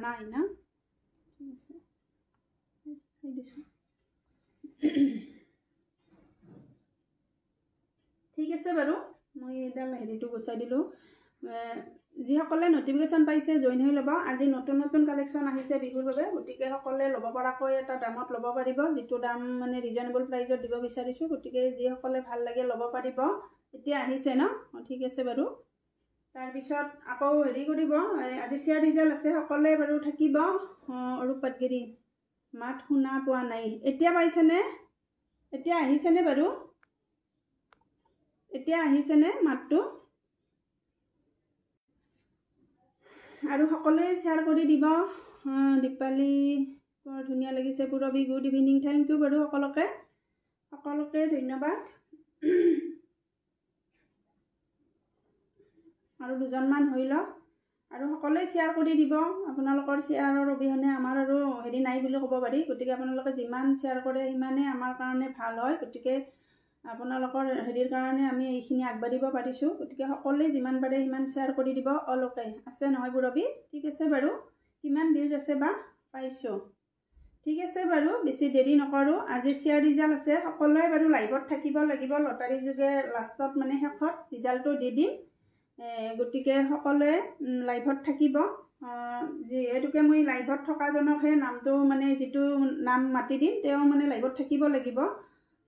নাই না ঠিক আছে বাৰু মই এডাল হেৰিটো গুচাই দিলোঁ যিসকলে নটিফিকেশ্যন পাইছে জইন হৈ ল'ব আজি নতুন নতুন কালেকশ্যন আহিছে বিহুৰ বাবে গতিকে সকলে ল'ব পৰাকৈ এটা দামত ল'ব পাৰিব যিটো দাম মানে ৰিজনেবল প্ৰাইজত দিব বিচাৰিছোঁ গতিকে যিসকলে ভাল লাগে ল'ব পাৰিব এতিয়া আহিছে ন ঠিক আছে বাৰু তাৰপিছত আকৌ হেৰি কৰিব আজি শ্বেয়াৰ ৰিজাল্ট আছে সকলে বাৰু থাকিব অৰূপ পাটগিৰি মাত শুনা পোৱা নাই এতিয়া পাইছেনে এতিয়া আহিছেনে বাৰু এতিয়া আহিছেনে মাতটো আৰু সকলোৱে শ্বেয়াৰ কৰি দিব দীপালী বৰ ধুনীয়া লাগিছে Purabi good evening thank U বাৰু সকলোকে ধন্যবাদ আৰু দুজনমান হৈ লওক আৰু সকলোৱে শ্বেয়াৰ কৰি দিব আপোনালোকৰ শ্বেয়াৰৰ অবিহনে আমাৰ আৰু হেৰি নাই বুলি ক'ব পাৰি গতিকে আপোনালোকে যিমান শ্বেয়াৰ কৰে সিমানেই আমাৰ কাৰণে ভাল হয় গতিকে আপোনালোকৰ হেৰিৰ কাৰণে আমি এইখিনি আগবাঢ়িব পাৰিছোঁ গতিকে সকলোৱে যিমান পাৰে সিমান শ্বেয়াৰ কৰি দিব অলকে আছে নহয় পুৰবী ঠিক আছে বাৰু কিমান ভিউজ আছে বা পাইছোঁ ঠিক আছে বাৰু বেছি দেৰি নকৰোঁ আজি শ্বেয়াৰ ৰিজাল্ট আছে সকলোৱে বাৰু লাইভত থাকিব লাগিব লটাৰী যোগে লাষ্টত মানে শেষত ৰিজাল্টটো দি দিম গতিকে সকলোৱে লাইভত থাকিব যিহেতুকে মই লাইভত থকাজনকহে নামটো মানে যিটো নাম মাতি দিম তেওঁ মানে লাইভত থাকিব লাগিব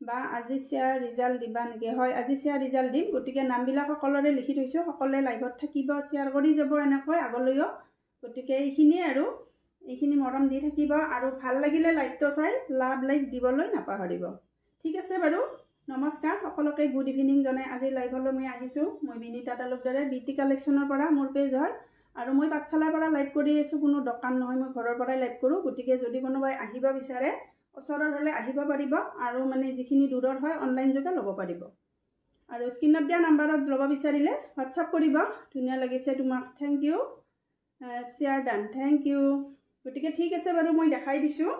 বা আজি শ্বেয়াৰ ৰিজাল্ট দিবা নেকি হয় আজি শ্বেয়াৰ ৰিজাল্ট দিম গতিকে নামবিলাক সকলোৰে লিখি থৈছোঁ সকলোৱে লাইভত থাকিব শ্বেয়াৰ কৰি যাব এনেকৈ আগলৈও গতিকে এইখিনিয়ে আৰু এইখিনি মৰম দি থাকিব আৰু ভাল লাগিলে লাইভটো চাই লাইক দিবলৈ নাপাহৰিব ঠিক আছে বাৰু নমস্কাৰ সকলোকে গুড ইভিনিং জনাই আজি লাইভলৈ মই আহিছোঁ মই বিনীতা তালুকদাৰে বিটি কালেকশ্যনৰ পৰা মোৰ পেজ হয় আৰু মই পাঠশালাৰ পৰা লাইভ কৰি আছোঁ কোনো দোকান নহয় মই ঘৰৰ পৰাই লাইভ কৰোঁ গতিকে যদি কোনোবাই আহিব বিচাৰে ওচৰৰ হ'লে আহিব পাৰিব আৰু মানে যিখিনি দূৰৰ হয় অনলাইন যোগে ল'ব পাৰিব আৰু স্ক্ৰীনত দিয়া নাম্বাৰত ল'ব বিচাৰিলে হোৱাটছআপ কৰিব ধুনীয়া লাগিছে তোমাক thank U share done thank you গতিকে ঠিক আছে বাৰু মই দেখাই দিছোঁ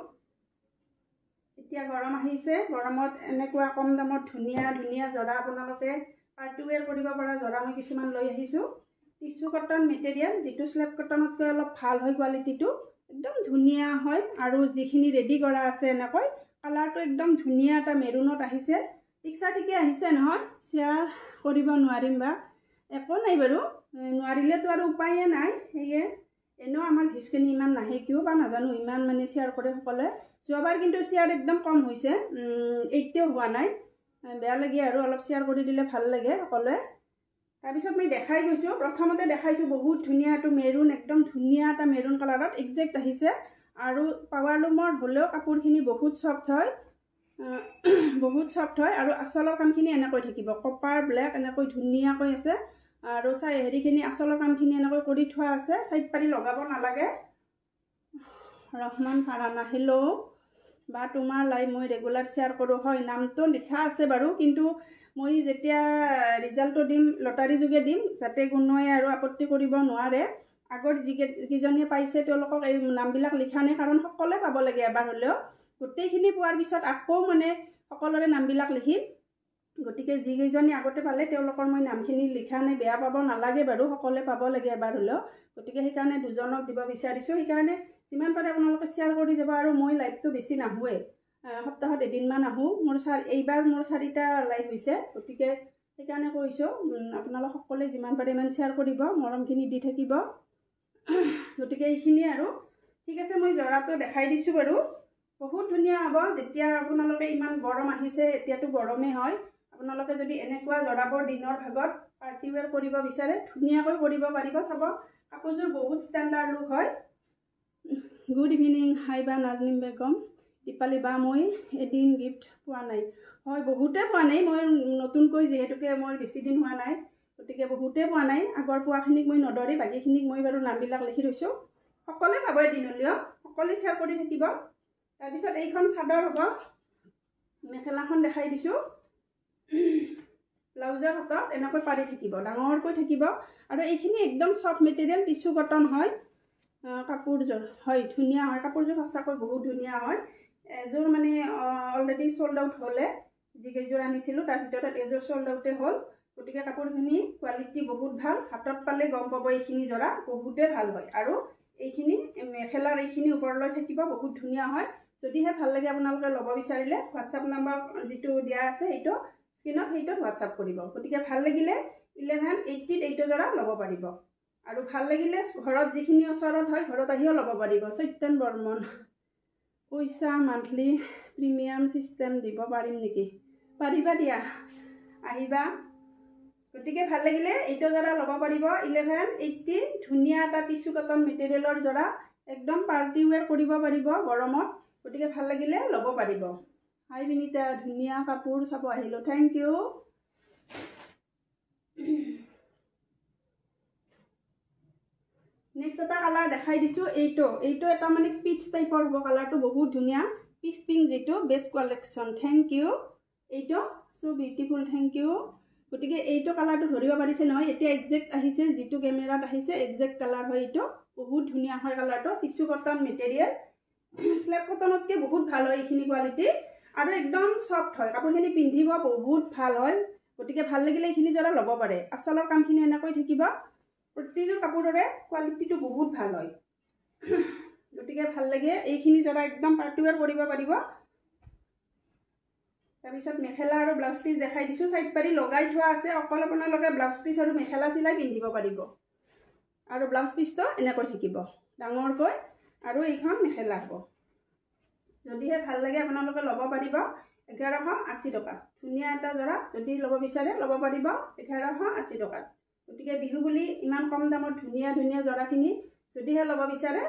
এতিয়া গৰম আহিছে গৰমত এনেকুৱা কম দামত ধুনীয়া ধুনীয়া জৰা আপোনালোকে পাৰ্টি ৱেৰ কৰিব পৰা জৰা মই কিছুমান লৈ আহিছোঁ টিচু কটন মেটেৰিয়েল যিটো স্লেব কটনতকৈ অলপ ভাল হয় কোৱালিটিটো একদম ধুনীয়া হয় আৰু যিখিনি ৰেডি কৰা আছে এনেকৈ কালাৰটো একদম ধুনীয়া এটা মেৰুনত আহিছে পিকচাৰ ঠিকে আহিছে নহয় শ্বেয়াৰ কৰিব নোৱাৰিম বা একো নাই বাৰু নোৱাৰিলেতো আৰু উপায়ে নাই সেয়ে এনেও আমাৰ ভিউজখিনি ইমান নাহে কিয় বা নাজানো ইমান মানে শ্বেয়াৰ কৰে সকলোৱে যোৱাবাৰ কিন্তু শ্বেয়াৰ একদম কম হৈছে 80 হোৱা নাই বেয়া লাগে আৰু অলপ শ্বেয়াৰ কৰি দিলে ভাল লাগে সকলোৱে তাৰপিছত মই দেখাই গৈছোঁ প্ৰথমতে দেখাইছোঁ বহুত ধুনীয়া এইটো মেৰুন একদম ধুনীয়া এটা মেৰুন কালাৰত একজেক্ট আহিছে আৰু পাৱাৰ লুমৰ হ'লেও কাপোৰখিনি বহুত ছফ্ট হয় আৰু আচলৰ কামখিনি এনেকৈ থাকিব কপাৰ ব্লেক এনেকৈ ধুনীয়াকৈ আছে আৰু হেৰিখিনি আচলৰ কামখিনি এনেকৈ কৰি থোৱা আছে চাইড পাৰি লগাব নালাগে ৰহমান ফাৰানা হেল্ল' বা তোমাৰ লাইভ মই ৰেগুলাৰ শ্বেয়াৰ কৰোঁ হয় নামটো লিখা আছে বাৰু কিন্তু মই যেতিয়া ৰিজাল্টটো দিম লটাৰী যোগে দিম যাতে কোনোৱে আৰু আপত্তি কৰিব নোৱাৰে আগৰ যিকেইজনীয়ে পাইছে তেওঁলোকক এই নামবিলাক লিখা নাই কাৰণ সকলোৱে পাব লাগে এবাৰ হ'লেও গোটেইখিনি পোৱাৰ পিছত আকৌ মানে সকলোৰে নামবিলাক লিখিম গতিকে যিকেইজনী আগতে পালে তেওঁলোকৰ মই নামখিনি লিখা নাই বেয়া পাব নালাগে বাৰু সকলোৱে পাব লাগে এবাৰ হ'লেও গতিকে সেইকাৰণে দুজনক দিব বিচাৰিছোঁ সেইকাৰণে যিমান পাৰে আপোনালোকে শ্বেয়াৰ কৰি যাব আৰু মই লাইভটো বেছি নাহোৱে সপ্তাহত এদিনমান আহোঁ এইবাৰ মোৰ 4টা লাইভ হৈছে গতিকে সেইকাৰণে কৈছোঁ আপোনালোক সকলোৱে যিমান পাৰে ইমান শ্বেয়াৰ কৰিব মৰমখিনি দি থাকিব গতিকে এইখিনি আৰু ঠিক আছে মই জৰাটো দেখাই দিছোঁ বাৰু বহুত ধুনীয়া হ'ব যেতিয়া আপোনালোকে ইমান গৰম আহিছে এতিয়াতো গৰমেই হয় আপোনালোকে যদি এনেকুৱা জৰাবৰ দিনৰ ভাগত পাৰ্টি ৱেৰ কৰিব বিচাৰে ধুনীয়াকৈ কৰিব পাৰিব চাব কাপোৰযোৰ বহুত ষ্টেণ্ডাৰ্ড লুক হয় গুড ইভিনিং হাই বা নাজনিম বেগম দীপালী বা মই এদিন গিফ্ট পোৱা নাই হয় বহুতে পোৱা নাই মই নতুনকৈ যিহেতুকে মই বেছি দিন হোৱা নাই গতিকে বহুতে পোৱা নাই আগৰ পোৱাখিনিক মই নধৰি বাকীখিনিক মই বাৰু নামবিলাক লিখি থৈছোঁ সকলোৱে পাব এদিন হ'লেও সকলোৱে শ্বেয়াৰ কৰি থাকিব তাৰপিছত এইখন চাদৰ হ'ব মেখেলাখন দেখাই দিছোঁ ব্লাউজৰ হাতত এনেকৈ পাৰি থাকিব ডাঙৰকৈ থাকিব আৰু এইখিনি একদম ছফ্ট মেটেৰিয়েল টিচু কটন হয় কাপোৰযোৰ হয় ধুনীয়া হয় কাপোৰযোৰ সঁচাকৈ বহুত ধুনীয়া হয় এযোৰ মানে অলৰেডি চল্ড আউট হ'লে যিকেইযোৰ আনিছিলোঁ তাৰ ভিতৰত এযোৰ চল্ড আউটে হ'ল গতিকে কাপোৰখিনি কোৱালিটি বহুত ভাল হাতত পালে গম পাব এইখিনি জৰা বহুতে ভাল হয় আৰু এইখিনি মেখেলাৰ এইখিনি ওপৰলৈ থাকিব, বহুত ধুনীয়া হয়। যদিহে ভাল লাগে আপোনালোকে ল'ব বিচাৰিলে হোৱাটছআপ নম্বৰ যিটো দিয়া আছে এইটো স্ক্ৰীনত, সেইটোত হোৱাটছআপ কৰিব। গতিকে ভাল লাগিলে 1180ত এইটো জোৰা ল'ব পাৰিব। আৰু ভাল লাগিলে ঘৰত যিখিনি ওচৰত হয় ঘৰত আহিও ল'ব পাৰিব। সত্যন বৰ্মন পইচা মান্থলি প্ৰিমিয়াম চিষ্টেম দিব পাৰিম নেকি? পাৰিবা দিয়া, আহিবা। গতিকে ভাল লাগিলে এইটো জোৰা ল'ব পাৰিব 1180। ধুনীয়া এটা টিচু কটন মেটেৰিয়েলৰ জোৰা, একদম পাৰ্টি ৱেৰ কৰিব পাৰিব গৰমত। গতিকে ভাল লাগিলে ল'ব পাৰিব। হাই বিনিতা, ধুনীয়া কাপোৰ চাব আহিলোঁ, থেংক ইউ। নেক্সট এটা কালাৰ দেখাই দিছোঁ, এইটো এটা মানে পিচ টাইপৰ হ'ব কালাৰটো, বহুত ধুনীয়া পিচ পিংক, যিটো বেষ্ট কালেকশ্যন। থেংক ইউ, এইটো চ' বিউটিফুল, থেংক ইউ। গতিকে এইটো কালাৰটো ধৰিব পাৰিছে নহয়, এতিয়া একজেক্ট আহিছে, যিটো কেমেৰাত আহিছে একজেক্ট কালাৰ হয় এইটো। বহুত ধুনীয়া হয় কালাৰটো, টিচু কটন মেটেৰিয়েল, স্লেব কটনতকৈ বহুত ভাল হয় এইখিনি কোৱালিটি, আৰু একদম চফ্ট হয়, কাপোৰখিনি পিন্ধিব বহুত ভাল হয়। গতিকে ভাল লাগিলে এইখিনি জোৰা ল'ব পাৰে। আচলৰ কামখিনি এনেকৈ থাকিব, প্ৰতিযোৰ কাপোৰৰে কোৱালিটিটো বহুত ভাল হয়। গতিকে ভাল লাগে এইখিনি জোৰা, একদম পাৰ্টি ৱেৰ কৰিব পাৰিব। তাৰপিছত মেখেলা আৰু ব্লাউজ পিচ দেখাই দিছোঁ, চাইড পাৰি লগাই থোৱা আছে, অকল আপোনালোকে ব্লাউজ পিচ আৰু মেখেলা চিলাই পিন্ধিব পাৰিব। আৰু ব্লাউজ পিচটো এনেকৈ থাকিব ডাঙৰকৈ, আৰু এইখন মেখেলা হ'ব। যদিহে ভাল লাগে আপোনালোকে ল'ব পাৰিব 1180 টকা। ধুনীয়া এটা জোৰা, যদি ল'ব বিচাৰে ল'ব পাৰিব 1180 টকাত। গতিকে বিহু বুলি ইমান কম দামত ধুনীয়া ধুনীয়া জোৰাখিনি যদিহে ল'ব বিচাৰে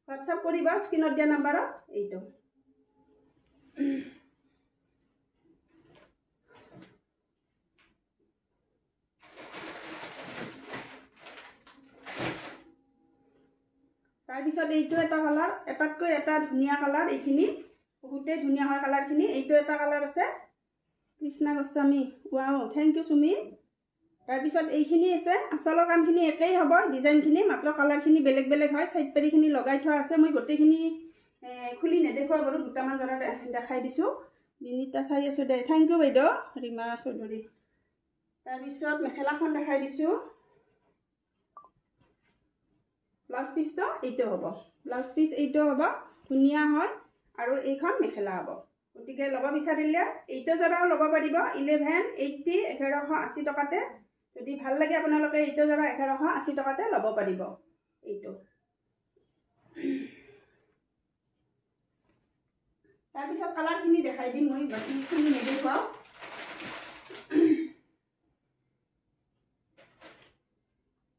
হোৱাটছআপ কৰিব স্ক্ৰীনত দিয়া নাম্বাৰত। এইটো তাৰপিছত এইটো এটা কালাৰ, এটাতকৈ এটা ধুনীয়া কালাৰ, এইখিনি বহুতেই ধুনীয়া হয় কালাৰখিনি। এইটো এটা কালাৰ আছে, Krishna Goswami, wow thank you Sumi. তাৰপিছত এইখিনি আছে, আচলৰ কামখিনি একেই হ'ব, ডিজাইনখিনি মাত্ৰ কালাৰখিনি বেলেগ বেলেগ হয়। চাইড পাৰিখিনি লগাই থোৱা আছে, মই গোটেইখিনি খুলি নেদেখুৱাওঁ বাৰু, দুটামান জোৰা দেখাই দিছোঁ। বিনিতা চাই আছোঁ দে, থেংক ইউ বাইদেউ ৰীমা চৌধুৰী। তাৰপিছত মেখেলাখন দেখাই দিছোঁ, ব্লাউজ পিচটো এইটো হ'ব, ব্লাউজ পিচ এইটো হ'ব, ধুনীয়া হয়। আৰু এইখন মেখেলা হ'ব। গতিকে ল'ব বিচাৰিলে এইটো জোৰাও ল'ব পাৰিব 1180, 1180 টকাতে। যদি ভাল লাগে আপোনালোকে এইটো জোৰা 1180 টকাতে ল'ব পাৰিব। এইটো তাৰপিছত কালাৰখিনি দেখাই দিম, মই বাকীখিনি নেদেখুৱাওঁ।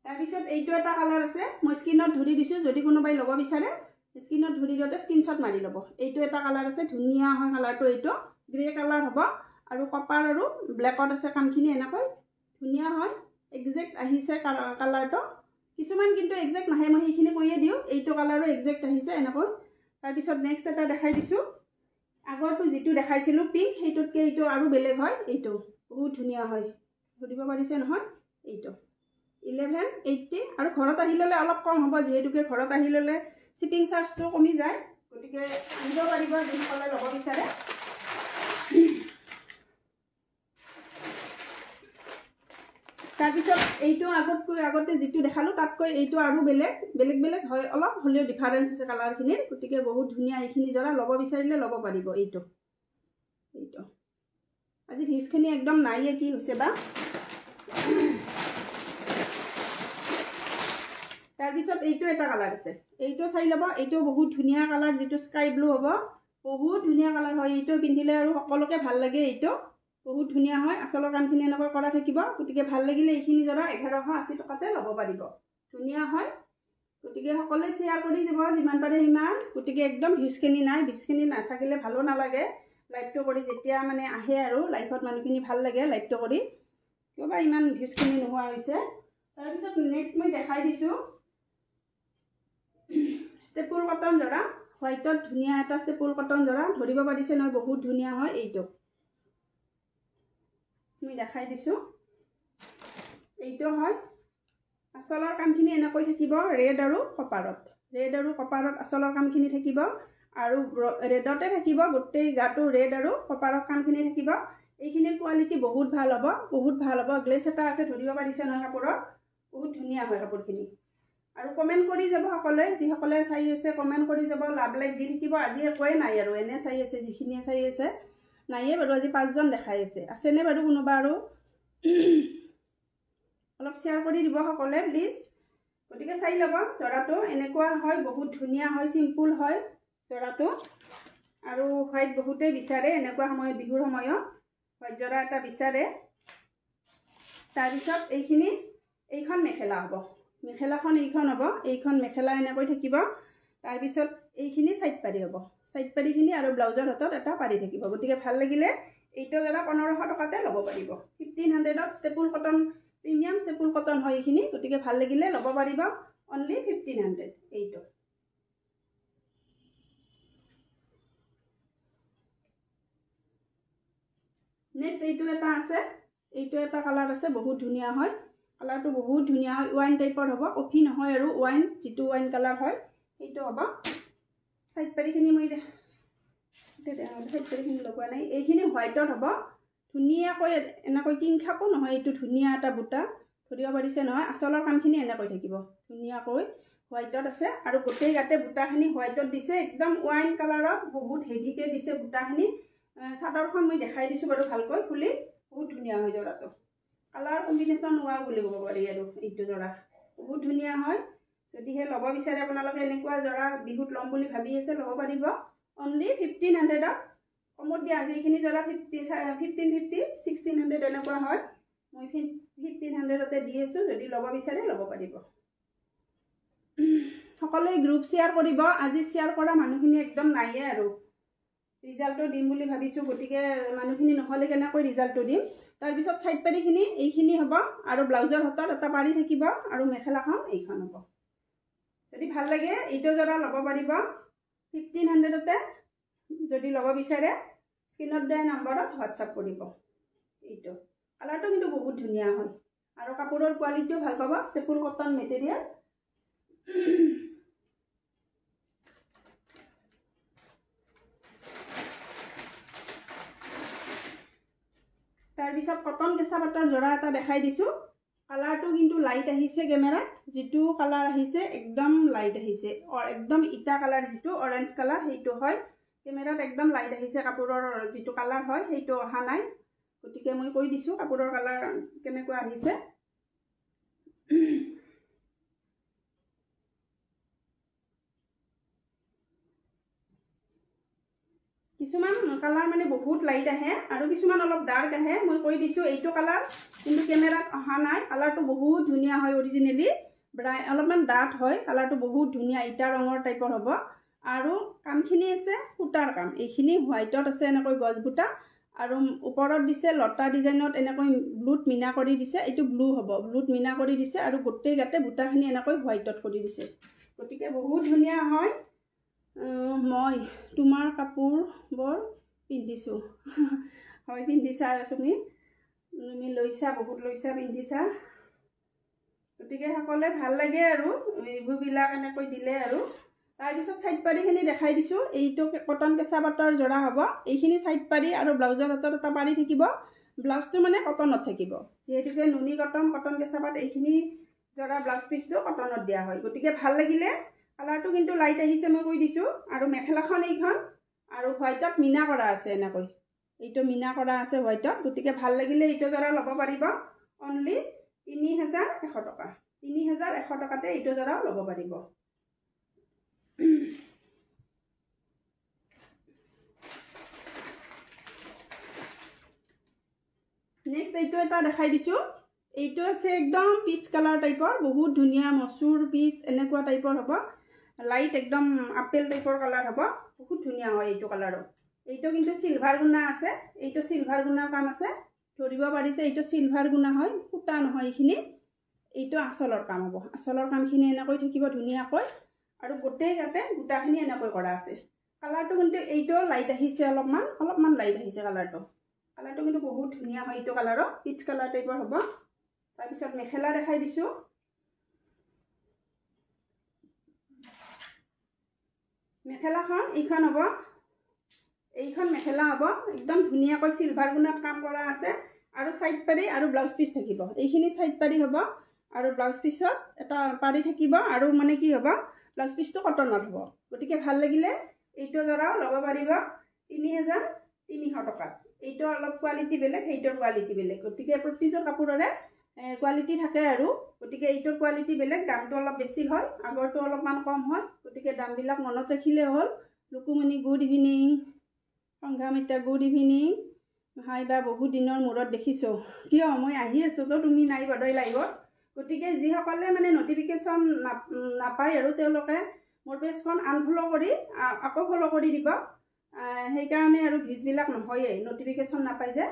তাৰপিছত এইটো এটা কালাৰ আছে, মই স্ক্ৰীনত ধৰি দিছোঁ, যদি কোনোবাই ল'ব বিচাৰে স্ক্ৰীনত ধৰি দিওঁতে স্ক্ৰীনশ্বট মাৰি ল'ব। এইটো এটা কালাৰ আছে, ধুনীয়া হয় কালাৰটো, এইটো গ্ৰে কালাৰ হ'ব, আৰু কপাৰ আৰু ব্লেকত আছে কামখিনি, এনেকৈ ধুনীয়া হয়। একজেক্ট আহিছে কালাৰটো, কিছুমান কিন্তু একজেক্ট নাহে, মই সেইখিনি কৈয়ে দিওঁ। এইটো কালাৰো একজেক্ট আহিছে এনেকৈ। তাৰপিছত নেক্সট এটা দেখাই দিছোঁ, আগৰটো যিটো দেখাইছিলোঁ পিংক, সেইটোতকৈ এইটো আৰু বেলেগ হয়। এইটো বহুত ধুনীয়া হয়, ধৰিব পাৰিছে নহয়। এইটো 1180, আৰু ঘৰত আহি ল'লে অলপ কম হ'ব, যিহেতুকে ঘৰত আহি ল'লে শ্বিপিং চাৰ্জটো কমি যায়। গতিকে আনিব পাৰিব যিসকলে ল'ব বিচাৰে। তাৰপিছত এইটো আগতে যিটো দেখালোঁ তাতকৈ এইটো আৰু বেলেগ বেলেগ হয়, অলপ হ'লেও ডিফাৰেঞ্চ আছে কালাৰখিনিৰ। গতিকে বহুত ধুনীয়া এইখিনি জোৰা, ল'ব বিচাৰিলে ল'ব পাৰিব। এইটো আজি ভিউজখিনি একদম নাইয়ে, কি হৈছে বা। তাৰপিছত এইটো এটা কালাৰ আছে, এইটো চাই ল'ব, এইটো বহুত ধুনীয়া কালাৰ, যিটো স্কাই ব্লু হ'ব, বহুত ধুনীয়া কালাৰ হয়। এইটো পিন্ধিলে আৰু সকলোকে ভাল লাগে, এইটো বহুত ধুনীয়া হয়। আচলৰ কামখিনি এনেকৈ কৰা থাকিব। গতিকে ভাল লাগিলে এইখিনি জোৰা 1180 টকাতে ল'ব পাৰিব, ধুনীয়া হয়। গতিকে সকলোৱে শ্বেয়াৰ কৰি দিব যিমান পাৰে সিমান। গতিকে একদম ভিউজখিনি নাই, ভিউজখিনি নাথাকিলে ভালো নালাগে। লাইভটো কৰি যেতিয়া মানে আহে আৰু লাইভত মানুহখিনি ভাল লাগে, লাইভটো কৰি কিয়বা ইমান ভিউজখিনি নোহোৱা হৈছে। তাৰপিছত নেক্সট মই দেখাই দিছোঁ ষ্টেপুল কটন জোৰা, হোৱাইটত ধুনীয়া এটা ষ্টেপুল কটন জোৰা, ধৰিব পাৰিছে নহয়, বহুত ধুনীয়া হয়। এইটো মই দেখাই দিছোঁ, এইটো হয়। আচলৰ কামখিনি এনেকৈ থাকিব, ৰেড আৰু কপাৰত আচলৰ কামখিনি থাকিব, আৰু ৰেডতে থাকিব, গোটেই গাটো ৰেড আৰু কপাৰত কামখিনি থাকিব। এইখিনিৰ কোৱালিটি বহুত ভাল হ'ব, বহুত ভাল হ'ব। গ্লেছ এটা আছে, ধৰিব পাৰিছে নহয় কাপোৰত, বহুত ধুনীয়া হয় কাপোৰখিনি। আৰু কমেণ্ট কৰি যাব সকলোৱে, যিসকলে চাই আছে কমেণ্ট কৰি যাব, লাভ লাইক দি থাকিব। আজি একোৱেই নাই আৰু এনে চাই আছে, যিখিনিয়ে চাই আছে নাইয়ে বাৰু। আজি 5জন দেখাই আছেনে বাৰু কোনোবা আৰু? অলপ শ্বেয়াৰ কৰি দিব সকলোৱে প্লিজ। গতিকে চাই ল'ব, জৰাটো এনেকুৱা হয়, বহুত ধুনীয়া হয়, চিম্পুল হয় জৰাটো। আৰু হোৱাইট বহুতেই বিচাৰে এনেকুৱা সময়ত, বিহুৰ সময়ত হোৱাইট জৰা এটা বিচাৰে। তাৰপিছত এইখন মেখেলা হ'ব, মেখেলাখন এইখন হ'ব, এইখন মেখেলা এনেকৈ থাকিব। তাৰপিছত এইখিনি চাইড পাৰি হ'ব, চাইড পাৰিখিনি আৰু ব্লাউজৰ হাতত এটা পাৰি থাকিব। গতিকে ভাল লাগিলে এইটো জৰা 1500 টকাতে ল'ব পাৰিব। 1500ত staple cotton, premium staple cotton হয় এইখিনি। গতিকে ভাল লাগিলে ল'ব পাৰিব, অনলি 1500 এইটো। নেক্সট এইটো এটা আছে, এইটো এটা কালাৰ আছে, বহুত ধুনীয়া হয় কালাৰটো, বহুত ধুনীয়া হয়। ৱাইন টাইপৰ হ'ব, কফি নহয় আৰু ৱাইন, যিটো ৱাইন কালাৰ হয় সেইটো হ'ব। চাইড পাৰিখিনি মই চাইড পাৰিখিনি লগোৱা নাই, এইখিনি হোৱাইটত হ'ব ধুনীয়াকৈ, এনেকৈ কিং খাপো নহয়, এইটো ধুনীয়া এটা বুটা ধৰিব পাৰিছে নহয়। আচলৰ কামখিনি এনেকৈ থাকিব, ধুনীয়াকৈ হোৱাইটত আছে। আৰু গোটেই গাতে বুটাখিনি হোৱাইটত দিছে, একদম ৱাইন কালাৰত বহুত হেভিকৈ দিছে বুটাখিনি। চাদৰখন মই দেখাই দিছোঁ বাৰু ভালকৈ খুলি, বহুত ধুনীয়া হয় জৰাটো। কালাৰ কম্বিনেশ্যন ৱাও বুলি ক'ব পাৰি আৰু এইটো জৰা বহুত ধুনীয়া হয়। যদিহে ল'ব বিচাৰে আপোনালোকে এনেকুৱা জৰা বিহুত ল'ম বুলি ভাবি আছে, ল'ব পাৰিব অনলি 1500ত। কমত দিয়া আছে এইখিনি জৰা 1550, 1600 এনেকুৱা হয়। মই 1500তে দি আছোঁ, যদি ল'ব বিচাৰে ল'ব পাৰিব। সকলোৱে গ্ৰুপ শ্বেয়াৰ কৰিব। আজি শ্বেয়াৰ কৰা মানুহখিনি একদম নাইয়ে আৰু, ৰিজাল্টটো দিম বুলি ভাবিছোঁ। গতিকে মানুহখিনি নহ'লে কেনেকৈ ৰিজাল্টটো দিম। তাৰপিছত চাইড পাৰিখিনি এইখিনি হ'ব, আৰু ব্লাউজৰ হাতত এটা পাৰি থাকিব, আৰু মেখেলাখন এইখন হ'ব। যদি ভাল লাগে এইটো জৰা ল'ব পাৰিব 1500তে। যদি ল'ব বিচাৰে স্ক্ৰীনত দিয়া নম্বৰত হোৱাটছআপ কৰিব। এইটো কালাৰটো কিন্তু বহুত ধুনীয়া হয়, আৰু কাপোৰৰ কোৱালিটিও ভাল পাব, ষ্টেপুল কটন মেটেৰিয়েল। তাৰপিছত কটন কেঁচা পাটৰ জৰা এটা দেখাই দিছোঁ। কালাৰটো কিন্তু লাইট আহিছে, কেমেৰাত যিটো কালাৰ আহিছে একদম লাইট আহিছে, একদম ইটা কালাৰ, যিটো অৰেঞ্জ কালাৰ সেইটো হয়। কেমেৰাত একদম লাইট আহিছে, কাপোৰৰ যিটো কালাৰ হয় সেইটো অহা নাই। গতিকে মই কৈ দিছোঁ কাপোৰৰ কালাৰ কেনেকুৱা আহিছে। কিছুমান কালাৰ মানে বহুত লাইট আহে, আৰু কিছুমান অলপ ডাৰ্ক আহে। মই কৈ দিছোঁ এইটো কালাৰ কিন্তু কেমেৰাত অহা নাই। কালাৰটো বহুত ধুনীয়া হয়, অৰিজিনেলি অলপমান ডাঠ হয়, কালাৰটো বহুত ধুনীয়া, ইটা ৰঙৰ টাইপৰ হ'ব। আৰু কামখিনি আছে সূতাৰ কাম, এইখিনি হোৱাইটত আছে এনেকৈ গছ বুটা, আৰু ওপৰত দিছে লতা ডিজাইনত এনেকৈ ব্লুত মিনা কৰি দিছে। এইটো ব্লু হ'ব, ব্লুত মিনা কৰি দিছে, আৰু গোটেই গাতে বুটাখিনি এনেকৈ হোৱাইটত কৰি দিছে। গতিকে বহুত ধুনীয়া হয়। মই তোমাৰ কাপোৰ বৰ পিন্ধিছোঁ, হয় পিন্ধিছা তুমি লৈছা, বহুত লৈছা, পিন্ধিছা। গতিকে সকলোৱে ভাল লাগে আৰু ৰিভিউবিলাক এনেকৈ দিলে আৰু। তাৰপিছত চাইড পাৰিখিনি দেখাই দিছোঁ। এইটো কটন কেঁচা পাটৰ জৰা হ'ব, এইখিনি চাইড পাৰি আৰু ব্লাউজৰ হাতত এটা পাৰি থাকিব। ব্লাউজটো মানে কটনত থাকিব, যিহেতুকে নুনি কটন, কটন কেঁচা পাট, এইখিনি জৰা ব্লাউজ পিচটো কটনত দিয়া হয়। গতিকে ভাল লাগিলে, কালাৰটো কিন্তু লাইট আহিছে মই কৈ দিছোঁ। আৰু মেখেলাখন এইখন, আৰু হোৱাইটত মিনা কৰা আছে এনেকৈ, এইটো মিনা কৰা আছে হোৱাইটত। গতিকে ভাল লাগিলে এইটো জৰা ল'ব পাৰিব অনলি 3100 টকা। 3100 টকাতে এইটো জৰাও ল'ব পাৰিব। নেক্সট এইটো এটা দেখাই দিছোঁ। এইটো আছে একদম পিচ কালাৰ টাইপৰ, বহুত ধুনীয়া মচুৰ পিচ এনেকুৱা টাইপৰ হ'ব, লাইট একদম আপেল টাইপৰ কালাৰ হ'ব, বহুত ধুনীয়া হয় এইটো কালাৰো। এইটো কিন্তু চিলভাৰ গুণা আছে, এইটো চিলভাৰ গুণাৰ কাম আছে, ধৰিব পাৰিছে এইটো চিলভাৰ গুণা হয়, সূতা নহয় এইখিনি। এইটো আঁচলৰ কাম হ'ব, আঁচলৰ কামখিনি এনেকৈ থাকিব ধুনীয়াকৈ, আৰু গোটেই গাতে বুটাখিনি এনেকৈ কৰা আছে। কালাৰটো কিন্তু এইটো লাইট আহিছে, অলপমান লাইট আহিছে কালাৰটো। কালাৰটো কিন্তু বহুত ধুনীয়া হয়, এইটো কালাৰো পিচ কালাৰ টাইপৰ হ'ব। তাৰপিছত মেখেলা দেখাই দিছোঁ। মেখেলাখন এইখন হ'ব, এইখন মেখেলা হ'ব, একদম ধুনীয়াকৈ চিলভাৰ গুণাত কাম কৰা আছে, আৰু চাইড পাৰি আৰু ব্লাউজ পিচ থাকিব। এইখিনি চাইড পাৰি হ'ব, আৰু ব্লাউজ পিছত এটা পাৰি থাকিব আৰু মানে কি হ'ব ব্লাউজ পিচটো কটনত হ'ব গতিকে ভাল লাগিলে এইটো জৰাও ল'ব পাৰিব 3300 টকাত এইটো অলপ কোৱালিটি বেলেগ এইটোৰ কোৱালিটি বেলেগ গতিকে প্ৰতিযোৰ কাপোৰৰে কোৱালিটি থাকে আৰু গতিকে এইটোৰ কোৱালিটি বেলেগ দামটো অলপ বেছি হয় আগৰটো অলপমান কম হয় গতিকে দামবিলাক মনত ৰাখিলে হ'ল লুকুমণি গুড ইভিনিং সংঘামিতা গুড ইভিনিং হাই বা বহুত দিনৰ মূৰত দেখিছোঁ কিয় মই আহি আছোঁ তো তুমি নাই বদই লাইভত গতিকে যিসকলে মানে নটিফিকেশ্যন নাপায় আৰু তেওঁলোকে মোৰ পেজখন আনফল' কৰি আকৌ ফল' কৰি দিব সেইকাৰণে আৰু ভিউজবিলাক নহয়েই নটিফিকেশ্যন নাপায় যে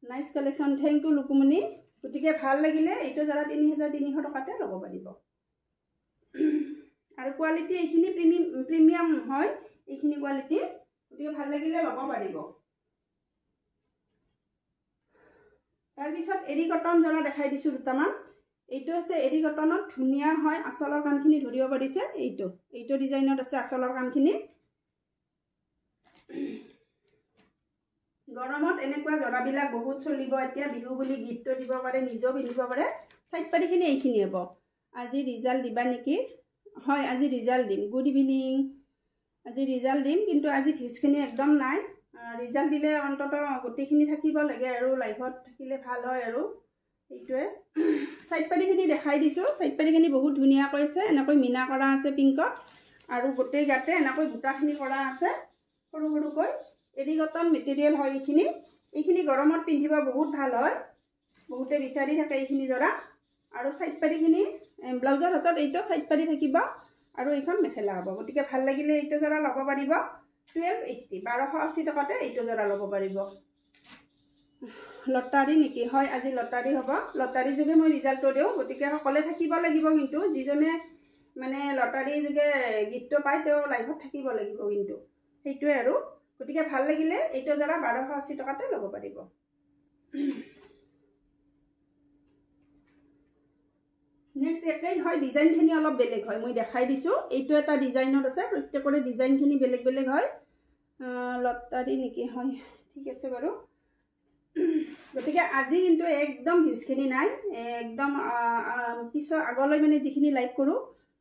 nice collection thank you Lukumoni গতিকে ভাল লাগিলে এইটো জৰা 3300 টকাতে ল'ব পাৰিব আৰু কোৱালিটি এইখিনি প্ৰিমিয়াম হয় এইখিনি কোৱালিটি গতিকে ভাল লাগিলে ল'ব পাৰিব তাৰপিছত এৰি কটন জৰা দেখাই দিছোঁ দুটামান এইটো আছে এৰি কটনত ধুনীয়া হয় আঁচলৰ কামখিনি ধৰিব পাৰিছে এইটো ডিজাইনত আছে আঁচলৰ কামখিনি গৰমত এনেকুৱা জৰাবিলাক বহুত চলিব এতিয়া বিহু বুলি গিফ্টটো দিব পাৰে নিজেও পিন্ধিব পাৰে সাইড পাৰিখিনি এইখিনি হ'ব আজি ৰিজাল্ট দিবা নেকি হয় আজি ৰিজাল্ট দিম গুড ইভিনিং আজি ৰিজাল্ট দিম কিন্তু আজি ভিউজখিনি একদম নাই ৰিজাল্ট দিলে অন্ততঃ গোটেইখিনি থাকিব লাগে আৰু লাইভত থাকিলে ভাল হয় আৰু এইটোৱে সাইড পাৰিখিনি দেখাই দিছোঁ সাইড পাৰিখিনি বহুত ধুনীয়াকৈ আছে এনেকৈ মিনা কৰা আছে পিংকত আৰু গোটেই গাতে এনেকৈ বুটাখিনি কৰা আছে সৰু সৰুকৈ এৰি কটন মেটেৰিয়েল হয় এইখিনি গৰমত পিন্ধিব বহুত ভাল হয় বহুতে বিচাৰি থাকে এইখিনি জৰা আৰু সাইড পাৰিখিনি ব্লাউজৰ হাতত এইটো সাইড পাৰি থাকিব আৰু এইখন মেখেলা হ'ব গতিকে ভাল লাগিলে এইটো জৰা ল'ব পাৰিব 1280 টকাতে এইটো জৰা ল'ব পাৰিব লটাৰী নেকি হয় আজি লটাৰী হ'ব লটাৰী যোগে মই ৰিজাল্টটো দিওঁ গতিকে সকলে থাকিব লাগিব কিন্তু যিজনে মানে লটাৰী যোগে গিফ্টটো পায় তেওঁ লাইভত থাকিব লাগিব কিন্তু সেইটোৱে আৰু গতিকে ভাল লাগিলে এইটো জৰা 1280 টকাতে ল'ব পাৰিব নেক্সট একেই হয় ডিজাইনখিনি অলপ বেলেগ হয় মই দেখাই দিছোঁ এইটো এটা ডিজাইনত আছে প্ৰত্যেকৰে ডিজাইনখিনি বেলেগ বেলেগ হয় লটাৰী নেকি হয় ঠিক আছে বাৰু গতিকে আজি কিন্তু একদম ভিউজখিনি নাই একদম পিছৰ আগলৈ মানে যিখিনি লাইভ কৰোঁ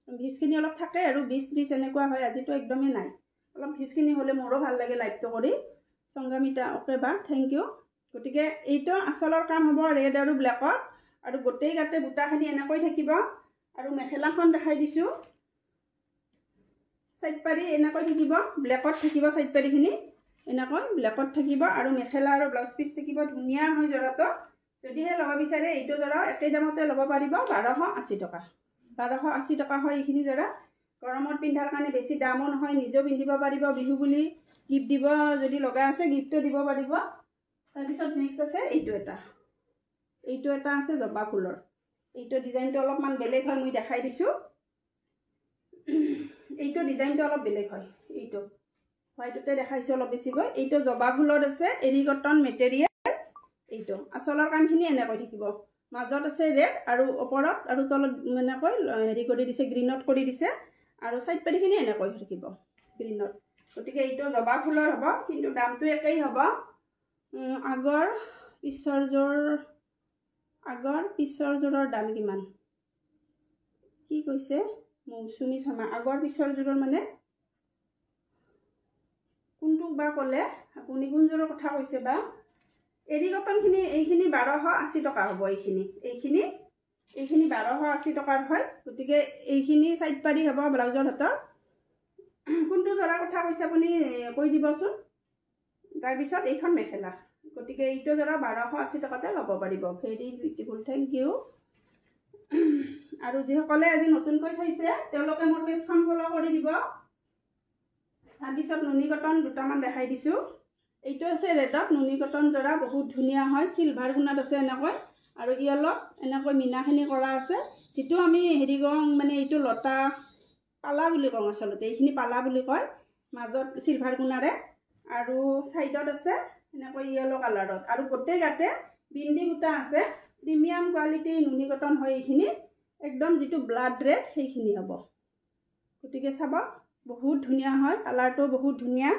ভিউজখিনি অলপ থাকে আৰু 20-30 এনেকুৱা হয় আজিতো একদমেই নাই অলপ ভিউজখিনি হ'লে মোৰো ভাল লাগে লাইভটো কৰি সংগামিতা অ'কে বা থেংক ইউ গতিকে এইটো আচলৰ কাম হ'ব ৰেড আৰু ব্লেকত আৰু গোটেই গাতে বুটাখিনি এনেকৈ থাকিব আৰু মেখেলাখন দেখাই দিছোঁ সাইড পাৰি এনেকৈ থাকিব ব্লেকত থাকিব সাইড পাৰিখিনি এনেকৈ ব্লেকত থাকিব আৰু মেখেলা আৰু ব্লাউজ পিচ থাকিব ধুনীয়া হয় জৰাটো যদিহে ল'ব বিচাৰে এইটো জৰা একেই দামতে ল'ব পাৰিব 1280 টকা 1280 টকা হয় এইখিনি জৰা গৰমত পিন্ধাৰ কাৰণে বেছি দামো নহয় নিজেও পিন্ধিব পাৰিব বিহু বুলি গিফ্ট দিব যদি লগা আছে গিফ্টটো দিব পাৰিব তাৰপিছত নেক্সট আছে এইটো এটা আছে জবা ফুলৰ এইটো ডিজাইনটো অলপমান বেলেগ হয় মই দেখাই দিছোঁ এইটো ডিজাইনটো অলপ বেলেগ হয় এইটো হোৱাইটতে দেখাইছোঁ অলপ বেছিকৈ এইটো জবা ফুলত আছে এৰি কটন মেটেৰিয়েল এইটো আচলৰ কামখিনি এনেকৈ থাকিব মাজত আছে ৰেড আৰু ওপৰত আৰু তলত এনেকৈ হেৰি কৰি দিছে গ্ৰীণত কৰি দিছে আৰু সাইড পাৰিখিনি এনেকৈ থাকিব গ্ৰীণত গতিকে এইটো জবা ফুলৰ হ'ব কিন্তু দামটো একেই হ'ব আগৰ পিছৰ যোৰৰ দাম কিমান কি কৈছে মৌচুমী শৰ্মা আগৰ পিছৰ যোৰৰ মানে কোনটো বা ক'লে আপুনি কোনযোৰৰ কথা কৈছে বা এৰি কটনখিনি এইখিনি 1280 টকা হ'ব এইখিনি 1280 টকাৰ হয় গতিকে এইখিনি সাইড পাৰি হ'ব ব্লাউজৰ হাতৰ কোনটো জৰাৰ কথা কৈছে আপুনি কৈ দিবচোন তাৰপিছত এইখন মেখেলা গতিকে এইটো জৰা 1280 টকাতে ল'ব পাৰিব ভেৰি বিউটিফুল থেংক ইউ আৰু যিসকলে আজি নতুনকৈ চাইছে তেওঁলোকে মোৰ পেজখন ফলো কৰি দিব তাৰপিছত নুনি কটন দুটামান দেখাই দিছোঁ এইটো আছে ৰেডত নুনি কটন জৰা বহুত ধুনীয়া হয় চিলভাৰ গুণাত আছে এনেকৈ আৰু য়েলত এনেকৈ মিনাখিনি কৰা আছে যিটো আমি হেৰি কওঁ মানে এইটো লতা পালা বুলি কওঁ আচলতে এইখিনি পালা বুলি কয় মাজত চিলভাৰ গুণাৰে আৰু সাইডত আছে এনেকৈ য়েলো কালাৰত আৰু গোটেই গাতে বিন্দি বুটা আছে প্ৰিমিয়াম কোৱালিটিৰ নুনি কটন হয় এইখিনি একদম যিটো ব্লাড ৰেড সেইখিনি হ'ব গতিকে চাব বহুত ধুনীয়া হয় কালাৰটো বহুত ধুনীয়া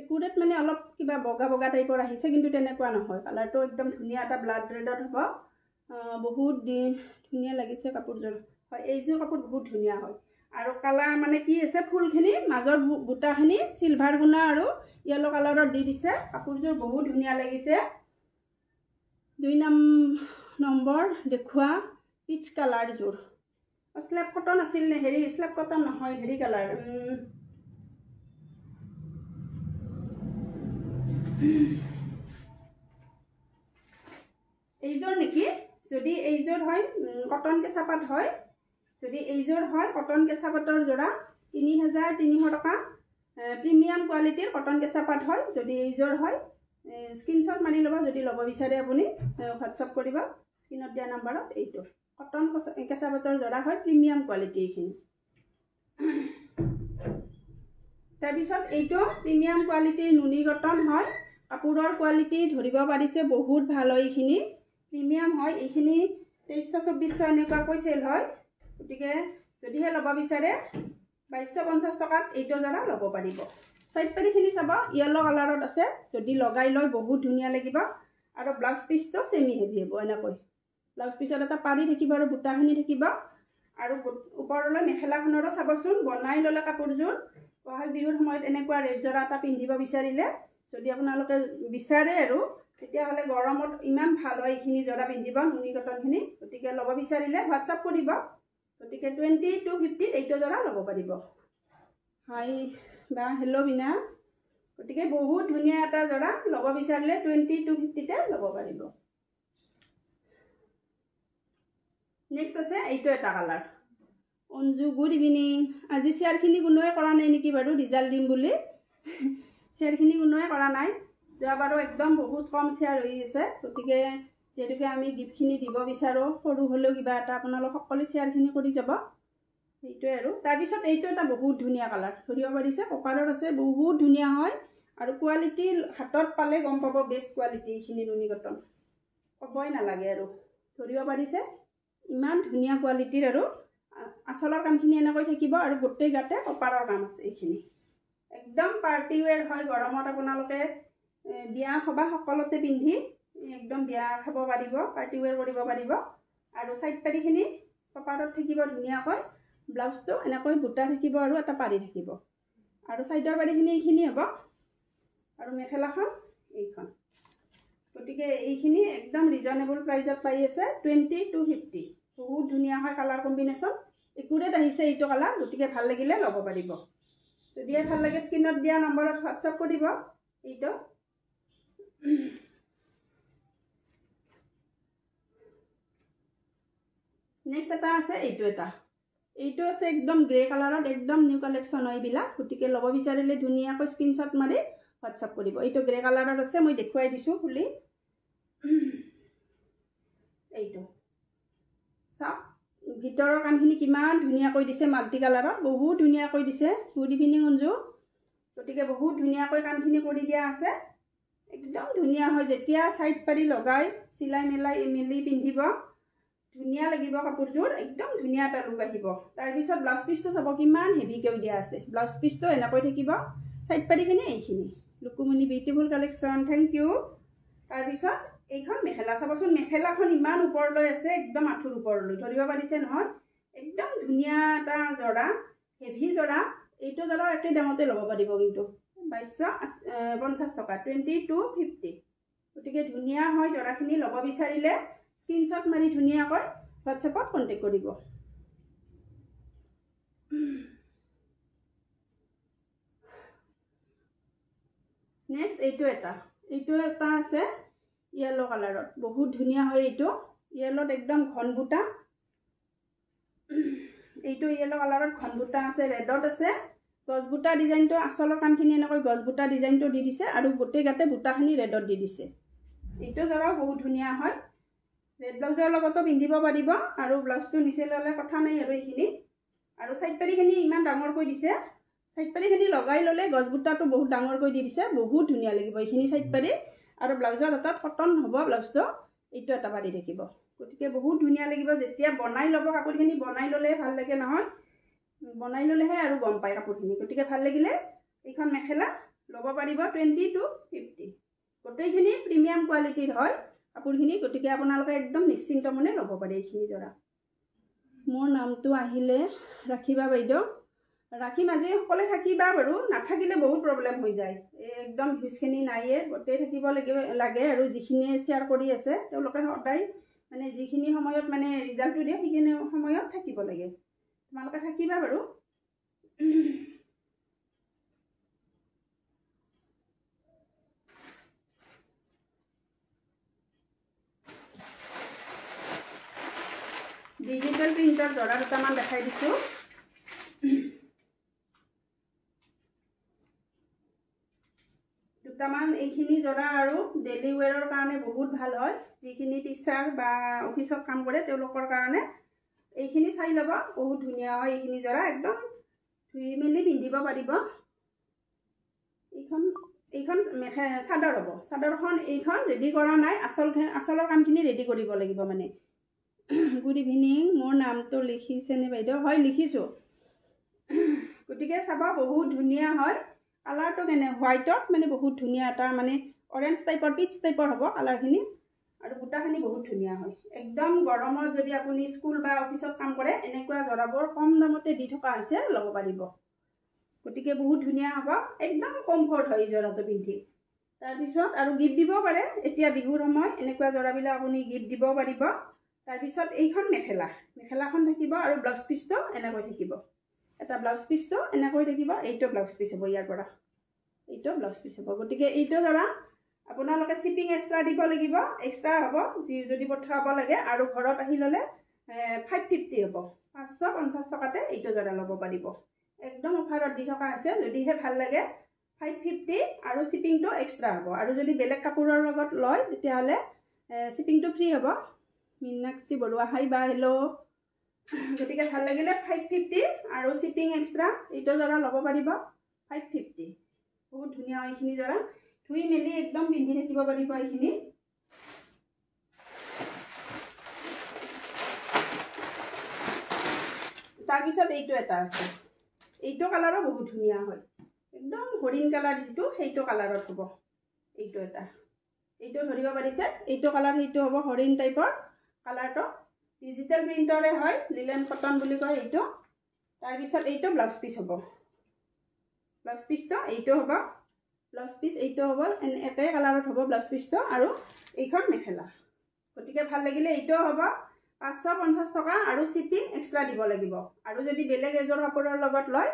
একুৰেট মানে অলপ কিবা বগা বগা টাইপৰ আহিছে কিন্তু তেনেকুৱা নহয় কালাৰটো একদম ধুনীয়া এটা ব্লাড ৰেডত হ'ব বহুত ধুনীয়া লাগিছে কাপোৰযোৰ হয়। এইযোৰ কাপোৰ বহুত ধুনীয়া হয় আৰু কালাৰ মানে কি আছে ফুলখিনি মাজৰ বুটাখিনি চিলভাৰ গুণা আৰু য়েলো কালাৰত দি দিছে। কাপোৰযোৰ বহুত ধুনীয়া লাগিছে। 2 নম্বৰ দেখুৱা পিচ কালাৰযোৰ স্লেব কটন আছিল নে হেৰি স্লেব কটন নহয় হেৰি কালাৰ এইযোৰ নেকি? যদি এইযোৰ হয় কটন কেঁচা পাট হয়। যদি এইযোৰ হয় কটন কেঁচা পাটৰ যোৰা 3300 টকা। প্ৰিমিয়াম কোৱালিটিৰ কটন কেঁচা পাট হয়। যদি এইযোৰ হয় স্ক্ৰীনশ্বট মাৰি ল'ব। যদি ল'ব বিচাৰে আপুনি হোৱাটছআপ কৰিব স্ক্ৰীনত দিয়া নাম্বাৰত। এইটো কটন কেঁচা পাটৰ যোৰা হয়, প্ৰিমিয়াম কোৱালিটি এইখিনি। তাৰপিছত এইটো প্ৰিমিয়াম কোৱালিটিৰ নুনি কটন হয়। কাপোৰৰ কোৱালিটি ধৰিব পাৰিছে বহুত ভাল হয়। এইখিনি প্ৰিমিয়াম হয়। এইখিনি 2300-2400 এনেকুৱাকৈ চেল হয়। গতিকে যদিহে ল'ব বিচাৰে 2250 টকাত এইটো যোৰা ল'ব পাৰিব। সাইড পাৰিখিনি চাব য়েলো কালাৰত আছে। যদি লগাই লয় বহুত ধুনীয়া লাগিব আৰু ব্লাউজ পিচটো সেমি হেভি হ'ব। এনেকৈ ব্লাউজ পিচত এটা পাৰি থাকিব আৰু বুটাখিনি থাকিব আৰু ওপৰলৈ মেখেলাখনৰো চাবচোন বনাই ল'লে কাপোৰযোৰ বহাগ বিহুৰ সময়ত এনেকুৱা ৰেড যোৰা এটা পিন্ধিব বিচাৰিলে যদি আপোনালোকে বিচাৰে আৰু তেতিয়াহ'লে গৰমত ইমান ভাল হয় এইখিনি যোৰা পিন্ধিব নুনি কটনখিনি। গতিকে ল'ব বিচাৰিলে হোৱাটছআপ কৰিব। গতিকে 20-50 এইটো যোৰা ল'ব পাৰিব। হাই বা হেল্ল' বিনা। গতিকে বহুত ধুনীয়া এটা যোৰা ল'ব বিচাৰিলে 20-50তে ল'ব পাৰিব। নেক্সট আছে এইটো এটা কালাৰ অঞ্জু। Good evening. আজি শ্বেয়াৰখিনি কোনোৱে কৰা নাই নেকি বাৰু ৰিজাল্ট দিম বুলি? শ্বেয়াৰখিনি কোনোৱে কৰা নাই। যোৱাবাৰো একদম বহুত কম শ্বেয়াৰ হৈ আছে। গতিকে যিহেতুকে আমি গিফ্টখিনি দিব বিচাৰোঁ সৰু হ'লেও কিবা এটা আপোনালোক সকলো শ্বেয়াৰখিনি কৰি যাব। সেইটোৱে আৰু তাৰপিছত এইটো এটা বহুত ধুনীয়া কালাৰ ধৰিব পাৰিছে। কপাৰত আছে বহুত ধুনীয়া হয় আৰু কোৱালিটি হাতত পালে গম পাব বেষ্ট কোৱালিটি। এইখিনি নুনি কটন ক'বই নালাগে আৰু ধৰিব পাৰিছে ইমান ধুনীয়া কোৱালিটিৰ আৰু আঁচলৰ কামখিনি এনেকৈ থাকিব আৰু গোটেই গাতে কপাৰৰ কাম আছে। এইখিনি একদম পাৰ্টি ৱেৰ হয়। গৰমত আপোনালোকে বিয়া সভা সকলোতে পিন্ধি একদম বিয়া খাব পাৰিব, পাৰ্টি ৱেৰ কৰিব পাৰিব। আৰু সাইড পাৰিখিনি কপাৰত থাকিব ধুনীয়াকৈ। ব্লাউজটো এনেকৈ বুটা থাকিব আৰু এটা পাৰি থাকিব আৰু সাইডৰ পাৰিখিনি এইখিনি হ'ব আৰু মেখেলাখন এইখন। গতিকে এইখিনি একদম ৰিজনেবল প্ৰাইজত পাই আছে 20-50। বহুত ধুনীয়া হয় কালাৰ কম্বিনেশ্যন। একুৰেট আহিছে এইটো কালাৰ। গতিকে ভাল লাগিলে ল'ব পাৰিব। যদিহে ভাল লাগে স্ক্ৰীনত দিয়া নম্বৰত হোৱাটছআপ কৰিব। এইটো নেক্সট এটা আছে এইটো আছে একদম গ্ৰে কালাৰত একদম নিউ কালেকশ্যন হয় এইবিলাক। গতিকে ল'ব বিচাৰিলে ধুনীয়াকৈ স্ক্ৰীনশ্বট মাৰি হোৱাটছআপ কৰিব। এইটো গ্ৰে কালাৰত আছে। মই দেখুৱাই দিছোঁ খুলি। এইটো চাওক ভিতৰৰ কামখিনি কিমান ধুনীয়াকৈ দিছে। মাল্টি কালাৰত বহুত ধুনীয়াকৈ দিছে। Good evening Anju. গতিকে বহুত ধুনীয়াকৈ কামখিনি কৰি দিয়া আছে। একদম ধুনীয়া হয়। যেতিয়া সাইড পাৰি লগাই চিলাই মেলি পিন্ধিব ধুনীয়া লাগিব কাপোৰযোৰ। একদম ধুনীয়া এটা লুক আহিব। তাৰপিছত ব্লাউজ পিচটো চাব কিমান হেভিকৈ দিয়া আছে। ব্লাউজ পিচটো এনেকৈ থাকিব। সাইড পাৰিখিনি এইখিনি। Lukumoni beautiful collection, thank you. তাৰপিছত এইখন মেখেলা চাবচোন। মেখেলাখন ইমান ওপৰলৈ আছে একদম আঁঠুৰ ওপৰলৈ ধৰিব পাৰিছে নহয়। একদম ধুনীয়া এটা যোৰা, হেভি যোৰা। এইটো যোৰা একেই দামতে ল'ব পাৰিব কিন্তু 2250 টকা 20-50। গতিকে ধুনীয়া হয় যোৰাখিনি। ল'ব বিচাৰিলে স্ক্ৰীনশ্বট মাৰি ধুনীয়াকৈ হোৱাটছএপত কণ্টেক্ট কৰিব। নেক্সট এইটো এটা আছে য়েলো কালাৰত। বহুত ধুনীয়া হয় এইটো। য়েলোত একদম ঘন বুটা। এইটো য়েলো কালাৰত ঘন বুটা আছে। ৰেডত আছে গছ বুটা ডিজাইনটো। আঁচলৰ কামখিনি এনেকৈ গছ বুটা ডিজাইনটো দি দিছে আৰু গোটেই গাতে বুটাখিনি ৰেডত দি দিছে। এইটো যোৰাও বহুত ধুনীয়া হয়। ৰেড ব্লাউজৰ লগতো পিন্ধিব পাৰিব আৰু ব্লাউজটো নিচে ল'লে কথা নাই আৰু এইখিনি। আৰু সাইড পাৰিখিনি ইমান ডাঙৰকৈ দিছে। সাইড পাৰিখিনি লগাই ল'লে গছ বুটাটো বহুত ডাঙৰকৈ দি দিছে। বহুত ধুনীয়া লাগিব এইখিনি সাইড পাৰি। আৰু ব্লাউজৰ হাতত কটন হ'ব ব্লাউজটো। এইটো এটা পাৰি থাকিব। গতিকে বহুত ধুনীয়া লাগিব। যেতিয়া বনাই ল'ব কাপোৰখিনি বনাই ল'লে ভাল লাগে নহয়। বনাই ল'লেহে আৰু গম পায় কাপোৰখিনি। গতিকে ভাল লাগিলে এইখন মেখেলা ল'ব পাৰিব 20-50। গোটেইখিনি প্ৰিমিয়াম কোৱালিটিৰ হয়। কাপোৰখিনি। গতিকে আপোনালোকে একদম নিশ্চিন্ত মনে ল'ব পাৰে এইখিনি জোৰা। মোৰ নামটো আহিলে ৰাখিবা বাইদেউ, ৰাখিম। আজি সকলোৱে থাকিবা বাৰু, নাথাকিলে বহুত প্ৰব্লেম হৈ যায়। একদম ভিউজখিনি নাইয়ে, গোটেই থাকিব লাগে। আৰু যিখিনিয়ে শ্বেয়াৰ কৰি আছে তেওঁলোকে সদায় মানে যিখিনি সময়ত মানে ৰিজাল্টটো দিয়ে সেইখিনি সময়ত থাকিব লাগে। তোমালোকে থাকিবা বাৰু। ডিজিটেল প্ৰিণ্টৰ জোৰা দুটামান দেখাই দিছোঁ। দুটামান এইখিনি জোৰা আৰু ডেইলি ৱেৰৰ কাৰণে বহুত ভাল হয়। যিখিনি টিচাৰ বা অফিচত কাম কৰে তেওঁলোকৰ কাৰণে এইখিনি চাই ল'ব, বহুত ধুনীয়া হয় এইখিনি জোৰা। একদম ধুই মেলি পিন্ধিব পাৰিব। এইখন চাদৰ হ'ব। চাদৰখন এইখন ৰেডি কৰা নাই, আচলৰ কামখিনি ৰেডি কৰিব লাগিব মানে। গুড ইভিনিং, মোৰ নামটো লিখিছেনে বাইদেউ? হয়, লিখিছোঁ। গতিকে চাব, বহুত ধুনীয়া হয়। কালাৰটো কেনে হোৱাইটত মানে বহুত ধুনীয়া এটা মানে অৰেঞ্জ টাইপৰ, পিচ টাইপৰ হ'ব কালাৰখিনি। আৰু বুটাখিনি বহুত ধুনীয়া হয়। একদম গৰমত যদি আপুনি স্কুল বা অফিচত কাম কৰে এনেকুৱা জোৰাবোৰ কম দামতে দি থকা হৈছে, ল'ব পাৰিব। গতিকে বহুত ধুনীয়া হ'ব, একদম কমফৰ্ট হয় জোৰাটো পিন্ধি। তাৰপিছত আৰু গিফ্ট দিব পাৰে। এতিয়া বিহুৰ সময়, এনেকুৱা জোৰাবিলাক আপুনি গিফ্ট দিব পাৰিব। তাৰপিছত এইখন মেখেলাখন থাকিব আৰু ব্লাউজ পিচটো এনেকৈ থাকিব। এটা ব্লাউজ পিচটো এনেকৈ থাকিব। এইটো ব্লাউজ পিচ হ'ব, ইয়াৰ পৰা এইটো ব্লাউজ পিচ হ'ব। গতিকে এইটো জোৰা আপোনালোকে শ্বিপিং এক্সট্ৰা দিব লাগিব, এক্সট্ৰা হ'ব যদি পঠাব লাগে। আৰু ঘৰত আহি ল'লে 550 হ'ব, 550 টকাতে এইটো জোৰা ল'ব পাৰিব। একদম অফাৰত দি থকা হৈছে। যদিহে ভাল লাগে 550 আৰু শ্বিপিংটো এক্সট্ৰা হ'ব। আৰু যদি বেলেগ কাপোৰৰ লগত লয় তেতিয়াহ'লে শ্বিপিংটো ফ্ৰী হ'ব। মীনাক্ষী বৰুৱা, হাই বা হেল্ল'। গতিকে ভাল লাগিলে 550 আৰু শ্বিপিং এক্সট্ৰা এইটো জোৰা ল'ব পাৰিব 550। বহুত ধুনীয়া এইখিনি জোৰা, ধুই মেলি একদম পিন্ধি থাকিব পাৰিব এইখিনি। তাৰপিছত এইটো এটা আছে, এইটো কালাৰো বহুত ধুনীয়া হয়। একদম হৰিণ কালাৰ যিটো সেইটো কালাৰত হ'ব। এইটো এটা, এইটো ধৰিব পাৰিছে, এইটো কালাৰ সেইটো হ'ব হৰিণ টাইপৰ কালাৰটো। ডিজিটেল প্ৰিণ্টৰে হয়, লিলেন কটন বুলি কয় এইটো। তাৰপিছত এইটো ব্লাউজ পিচ হ'ব। ব্লাউজ পিচটো এইটো হ'ব, ব্লাউজ পিচ এইটো হ'ব, একে কালাৰত হ'ব ব্লাউজ পিচটো। আৰু এইখন মেখেলা। গতিকে ভাল লাগিলে এইটো হ'ব 550 টকা আৰু শ্বিপিং এক্সট্ৰা দিব লাগিব। আৰু যদি বেলেগ এযোৰ কাপোৰৰ লগত লয়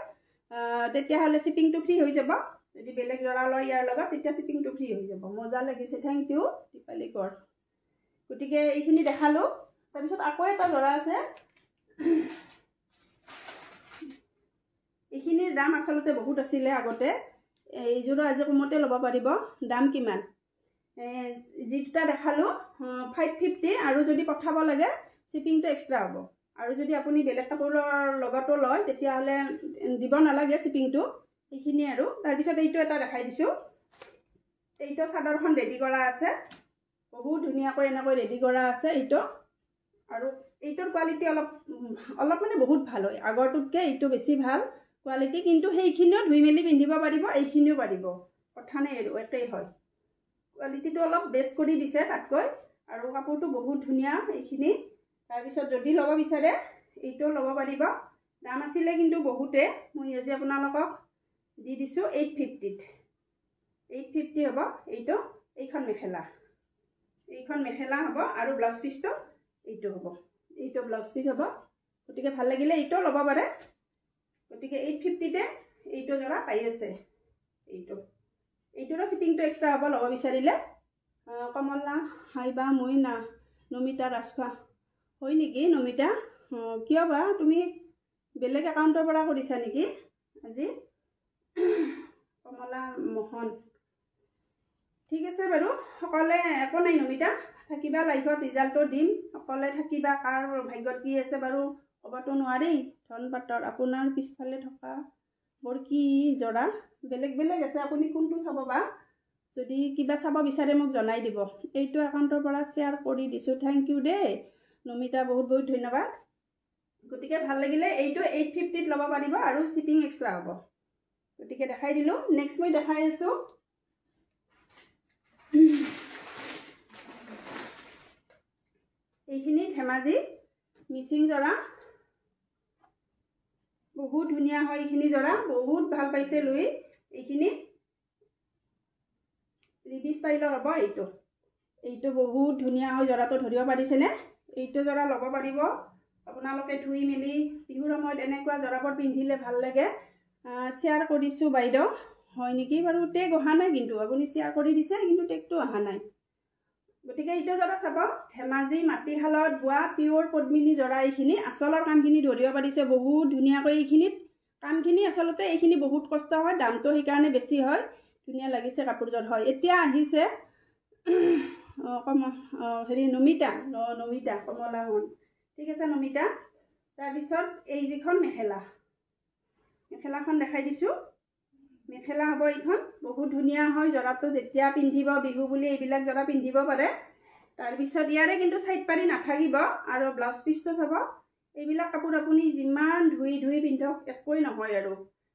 তেতিয়াহ'লে শ্বিপিংটো ফ্ৰী হৈ যাব। যদি বেলেগ জোৰা লয় ইয়াৰ লগত তেতিয়া শ্বিপিংটো ফ্ৰী হৈ যাব। মজা লাগিছে, থেংক ইউ দীপালী কৰ। গতিকে এইখিনি দেখালোঁ। তাৰপিছত আকৌ এটা জোৰা আছে। এইখিনিৰ দাম আচলতে বহুত আছিলে আগতে। এইযোৰো আজি কমতে ল'ব পাৰিব। দাম কিমান? যি দুটা দেখালোঁ 550 আৰু যদি পঠাব লাগে শ্বিপিংটো এক্সট্ৰা হ'ব। আৰু যদি আপুনি বেলেগ কাপোৰৰ লগতো লয় তেতিয়াহ'লে দিব নালাগে শ্বিপিংটো, সেইখিনি আৰু। তাৰপিছত এইটো এটা দেখাই দিছোঁ। এইটো চাদৰখন ৰেডি কৰা আছে, বহুত ধুনীয়াকৈ এনেকৈ ৰেডি কৰা আছে এইটো। আৰু এইটোৰ কোৱালিটি অলপ মানে বহুত ভাল হয়, আগৰটোতকৈ এইটো বেছি ভাল কোৱালিটি। কিন্তু সেইখিনিও ধুই মেলি পিন্ধিব পাৰিব, এইখিনিও পাৰিব, কথা নাই আৰু একেই হয়। কোৱালিটিটো অলপ বেষ্ট কৰি দিছে তাতকৈ। আৰু কাপোৰটো বহুত ধুনীয়া এইখিনি। তাৰপিছত যদি ল'ব বিচাৰে এইটোও ল'ব পাৰিব। দাম আছিলে কিন্তু বহুতে, মই আজি আপোনালোকক দি দিছোঁ 850-ত। 850 হ'ব এইটো। এইখন মেখেলা হ'ব আৰু ব্লাউজ পিচটো এইটো হ'ব। এইটো ব্লাউজ পিচ হ'ব। গতিকে ভাল লাগিলে এইটোও ল'ব পাৰে। গতিকে 850-তে এইটো জোৰা পাই আছে। এইটোৰো শ্বিপিংটো এক্সট্ৰা হ'ব ল'ব বিচাৰিলে। কমলা, হাই বা মই নমিতা ৰাজখোৱা। হয় নেকি নমিতা? কিয় বা তুমি বেলেগ একাউণ্টৰ পৰা কৰিছা নেকি আজি? কমলা মোহন, ঠিক আছে বাৰু। সকলোৱে একো নাই নমিতা, থাকিবা লাইফত, ৰিজাল্টটো দিম। সকলোৱে থাকিবা, কাৰ ভাগ্যত কি আছে বাৰু ক'বতো নোৱাৰি। ধনপাতৰ, আপোনাৰ পিছফালে থকা বৰ কি জোৰা? বেলেগ বেলেগ আছে, আপুনি কোনটো চাব বা? যদি কিবা চাব বিচাৰে মোক জনাই দিব। এইটো একাউণ্টৰ পৰা শ্বেয়াৰ কৰি দিছোঁ, থেংক ইউ দেই নমিতা, বহুত বহুত ধন্যবাদ। গতিকে ভাল লাগিলে এইটো 850-ত ল'ব পাৰিব আৰু শ্বিপিং এক্সট্ৰা হ'ব। গতিকে দেখাই দিলোঁ। নেক্সট মই দেখাই আছোঁ এইখিনি ধেমাজি মিচিং জৰা বহুত ধুনীয়া হয় এইখিনি জৰা বহুত ভাল পাইছে লৈ এইখিনি ৰিবি ষ্টাইলৰ হ'ব এইটো বহুত ধুনীয়া হয় জৰাটো ধৰিব পাৰিছেনে এইটো জৰা ল'ব পাৰিব আপোনালোকে ধুই মেলি বিহুৰ সময়ত এনেকুৱা জৰাবোৰ পিন্ধিলে ভাল লাগে শ্বেয়াৰ কৰিছোঁ বাইদেউ হয় নেকি বাৰু টেগ অহা নাই কিন্তু আপুনি শ্বেয়াৰ কৰি দিছে কিন্তু টেগটো অহা নাই গতিকে এইটো জৰা চাব ধেমাজি মাটিশালত বোৱা পিয়ৰ পদ্মিনী জৰা এইখিনি আচলৰ কামখিনি ধৰিব পাৰিছে বহুত ধুনীয়াকৈ এইখিনিত কামখিনি আচলতে এইখিনি বহুত কষ্ট হয় দামটো সেইকাৰণে বেছি হয় ধুনীয়া লাগিছে কাপোৰযোৰ হয় এতিয়া আহিছে হেৰি নমিতা কমলা মন ঠিক আছে নমিতা তাৰপিছত এইখন মেখেলাখন দেখাই দিছোঁ মেখেলা হ'ব এইখন বহুত ধুনীয়া হয় জৰাটো যেতিয়া পিন্ধিব বিহু বুলি এইবিলাক জৰা পিন্ধিব পাৰে তাৰপিছত ইয়াৰে কিন্তু চাইড পাৰি নাথাকিব আৰু ব্লাউজ পিচটো চাব এইবিলাক কাপোৰ আপুনি যিমান ধুই পিন্ধক একোৱেই নহয় আৰু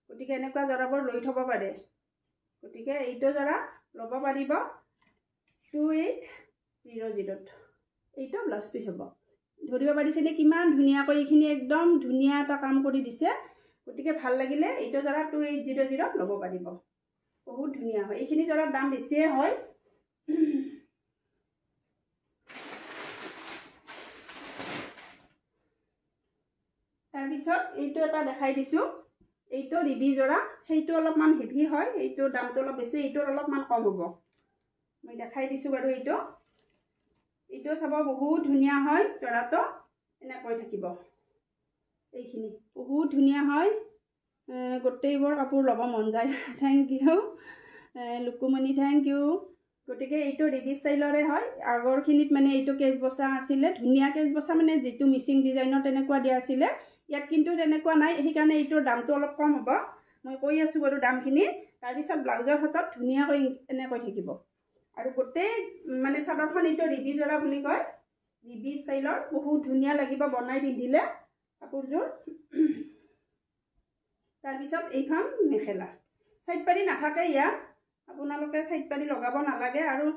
গতিকে এনেকুৱা জৰাবোৰ লৈ থ'ব পাৰে গতিকে এইটো জৰা ল'ব পাৰিব 2800 এইটো ব্লাউজ পিচ হ'ব ধৰিব পাৰিছেনে কিমান ধুনীয়াকৈ এইখিনি একদম ধুনীয়া এটা কাম কৰি দিছে গতিকে ভাল লাগিলে এইটো জৰা 2800 ল'ব পাৰিব বহুত ধুনীয়া হয় এইখিনি জৰাৰ দাম বেছিয়ে হয় তাৰপিছত এইটো এটা দেখাই দিছোঁ এইটো ৰিবি জৰা সেইটো অলপমান হেভি হয় এইটো দামটো অলপ বেছি এইটোৰ অলপমান কম হ'ব মই দেখাই দিছোঁ বাৰু এইটো চাব বহুত ধুনীয়া হয় জৰাটো এনেকৈ থাকিব এইখিনি বহুত ধুনীয়া হয় গোটেইবোৰ কাপোৰ ল'ব মন যায় thank you Lukumoni thank you গতিকে এইটো ৰিবি ষ্টাইলৰে হয় আগৰখিনিত মানে এইটো কেচ বচা আছিলে ধুনীয়া কেচ বচা মানে যিটো মিচিং ডিজাইনৰ তেনেকুৱা দিয়া আছিলে ইয়াত কিন্তু তেনেকুৱা নাই সেইকাৰণে এইটোৰ দামটো অলপ কম হ'ব মই কৈ আছোঁ বাৰু দামখিনি তাৰপিছত ব্লাউজৰ হাতত ধুনীয়াকৈ এনেকৈ থাকিব আৰু গোটেই মানে চাদৰখন এইটো ৰিবি জৰা বুলি কয় ৰিবি ষ্টাইলৰ বহুত ধুনীয়া লাগিব বনাই পিন্ধিলে কাপোৰযোৰ তাৰপিছত এইখন মেখেলা চাইড পাৰি নাথাকে ইয়াত আপোনালোকে চাইড পাৰি লগাব নালাগে আৰু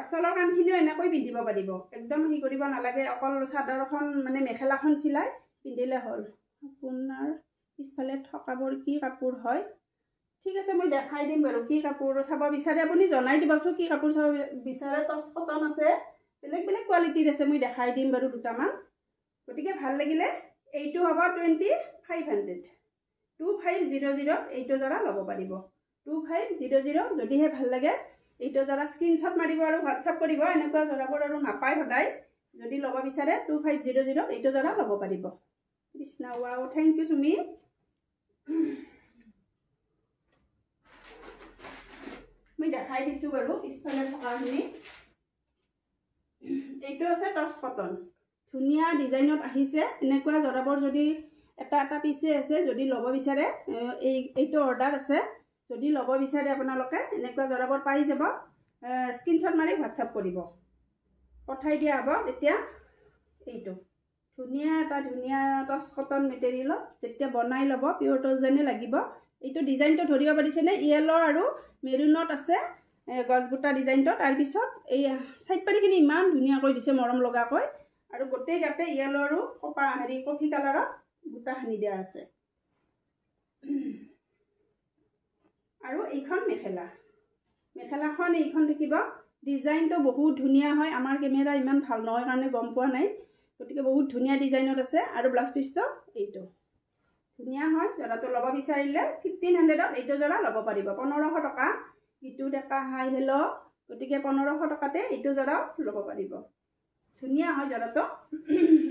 আচলৰ কামখিনিও এনেকৈ পিন্ধিব পাৰিব একদম হেৰি কৰিব নালাগে অকল চাদৰখন মানে মেখেলাখন চিলাই পিন্ধিলে হ'ল আপোনাৰ পিছফালে থকাবোৰ কি কাপোৰ হয় ঠিক আছে মই দেখাই দিম বাৰু কি কাপোৰ চাব বিচাৰে আপুনি জনাই দিবচোন কি কাপোৰ চাব বিচাৰে টচ কটন আছে বেলেগ বেলেগ কোৱালিটিৰ আছে মই দেখাই দিম বাৰু দুটামান গতিকে ভাল লাগিলে এইটো হ'ব 2500 2500 এইটো জৰা ল'ব পাৰিব 2500 যদিহে ভাল লাগে এইটো জৰা স্ক্ৰীনশ্বট মাৰিব আৰু হোৱাটছআপ কৰিব এনেকুৱা জৰাবোৰ আৰু নাপায় সদায় যদি ল'ব বিচাৰে 2500 এইটো জৰা ল'ব পাৰিব কৃষ্ণা ৱাও থেংক ইউ চুমি মই দেখাই দিছোঁ বাৰু পিছফালে থকাখিনি এইটো আছে টচ কটন ধুনীয়া ডিজাইনত আহিছে এনেকুৱা জৰাবোৰ যদি এটা পিছে আছে যদি ল'ব বিচাৰে এইটো অৰ্ডাৰ আছে যদি ল'ব বিচাৰে আপোনালোকে এনেকুৱা জৰাবোৰ পাই যাব স্ক্ৰীনশ্বট মাৰি হোৱাটছআপ কৰিব পঠাই দিয়া হ'ব তেতিয়া এইটো ধুনীয়া এটা ধুনীয়া টচ কটন মেটেৰিয়েলত যেতিয়া বনাই ল'ব পিয়ৰ টচ যেনে লাগিব এইটো ডিজাইনটো ধৰিব পাৰিছেনে য়েলো আৰু মেৰুনত আছে গছবুটা ডিজাইনটো তাৰপিছত এই চাইড পাৰিখিনি ইমান ধুনীয়াকৈ দিছে মৰম লগাকৈ আৰু গোটেই গাতে য়েলো আৰু কফি কালাৰত বুটা সানি দিয়া আছে আৰু এইখন মেখেলাখন এইখন দেখিব ডিজাইনটো বহুত ধুনীয়া হয় আমাৰ কেমেৰা ইমান ভাল নহয় কাৰণে গম পোৱা নাই গতিকে বহুত ধুনীয়া ডিজাইনত আছে আৰু ব্লাউজ পিচটো এইটো ধুনীয়া হয় জৰাটো ল'ব বিচাৰিলে 1500 এইটো জৰা ল'ব পাৰিব 1500 টকা ইটো ডেকা হাই হেল্ল' গতিকে 1500 টকাতে এইটো জৰা ল'ব পাৰিব ধুনীয়া হয় জৰাটো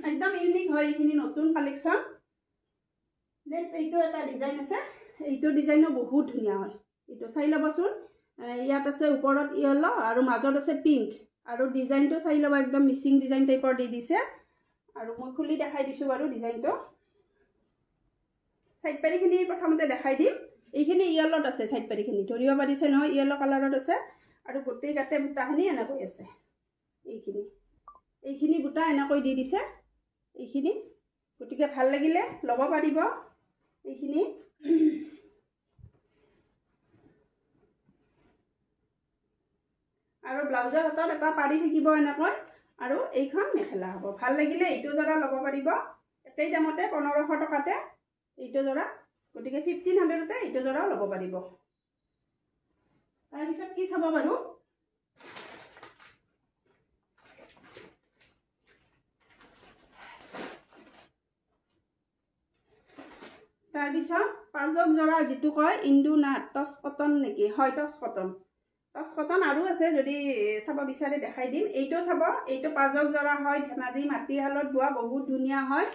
একদম ইউনিক হয় এইখিনি নতুন কালেকশ্যন নেক্সট এইটো এটা ডিজাইন আছে এইটো ডিজাইনো বহুত ধুনীয়া হয় এইটো চাই ল'বচোন ইয়াত আছে ওপৰত য়েলো আৰু মাজত আছে পিংক আৰু ডিজাইনটো চাই ল'ব একদম মিচিং ডিজাইন টাইপৰ দি দিছে আৰু মই খুলি দেখাই দিছোঁ বাৰু ডিজাইনটো সাইড পাৰিখিনি প্ৰথমতে দেখাই দিম এইখিনি য়েলোত আছে সাইড পাৰিখিনি ধৰিব পাৰিছে নহয় য়েলো কালাৰত আছে আৰু গোটেই গাতে বুটাখিনি এনেকৈ আছে এইখিনি বুটা এনেকৈ দি দিছে এইখিনি গতিকে ভাল লাগিলে ল'ব পাৰিব এইখিনি আৰু ব্লাউজৰ হাতত এটা পাৰি থাকিব এনেকৈ আৰু এইখন মেখেলা হ'ব। ভাল লাগিলে এইটো যোৰা ল'ব পাৰিব একেই দামতে 1500 টকাতে এইটো যোৰা, গতিকে 1500তে এইটো যোৰাও ল'ব পাৰিব। তাৰপিছত কি চাব বাৰু, তাৰপিছত পাজক যোৰা যিটো কয় ইন্দু নাট টচ কটন নেকি, হয় টচ কটন। টচ কটন আৰু আছে, যদি চাব বিচাৰে দেখাই দিম। এইটো চাব, এইটো পাজক যোৰা হয়, ধেমাজি মাটিশালত বোৱা, বহুত ধুনীয়া হয়।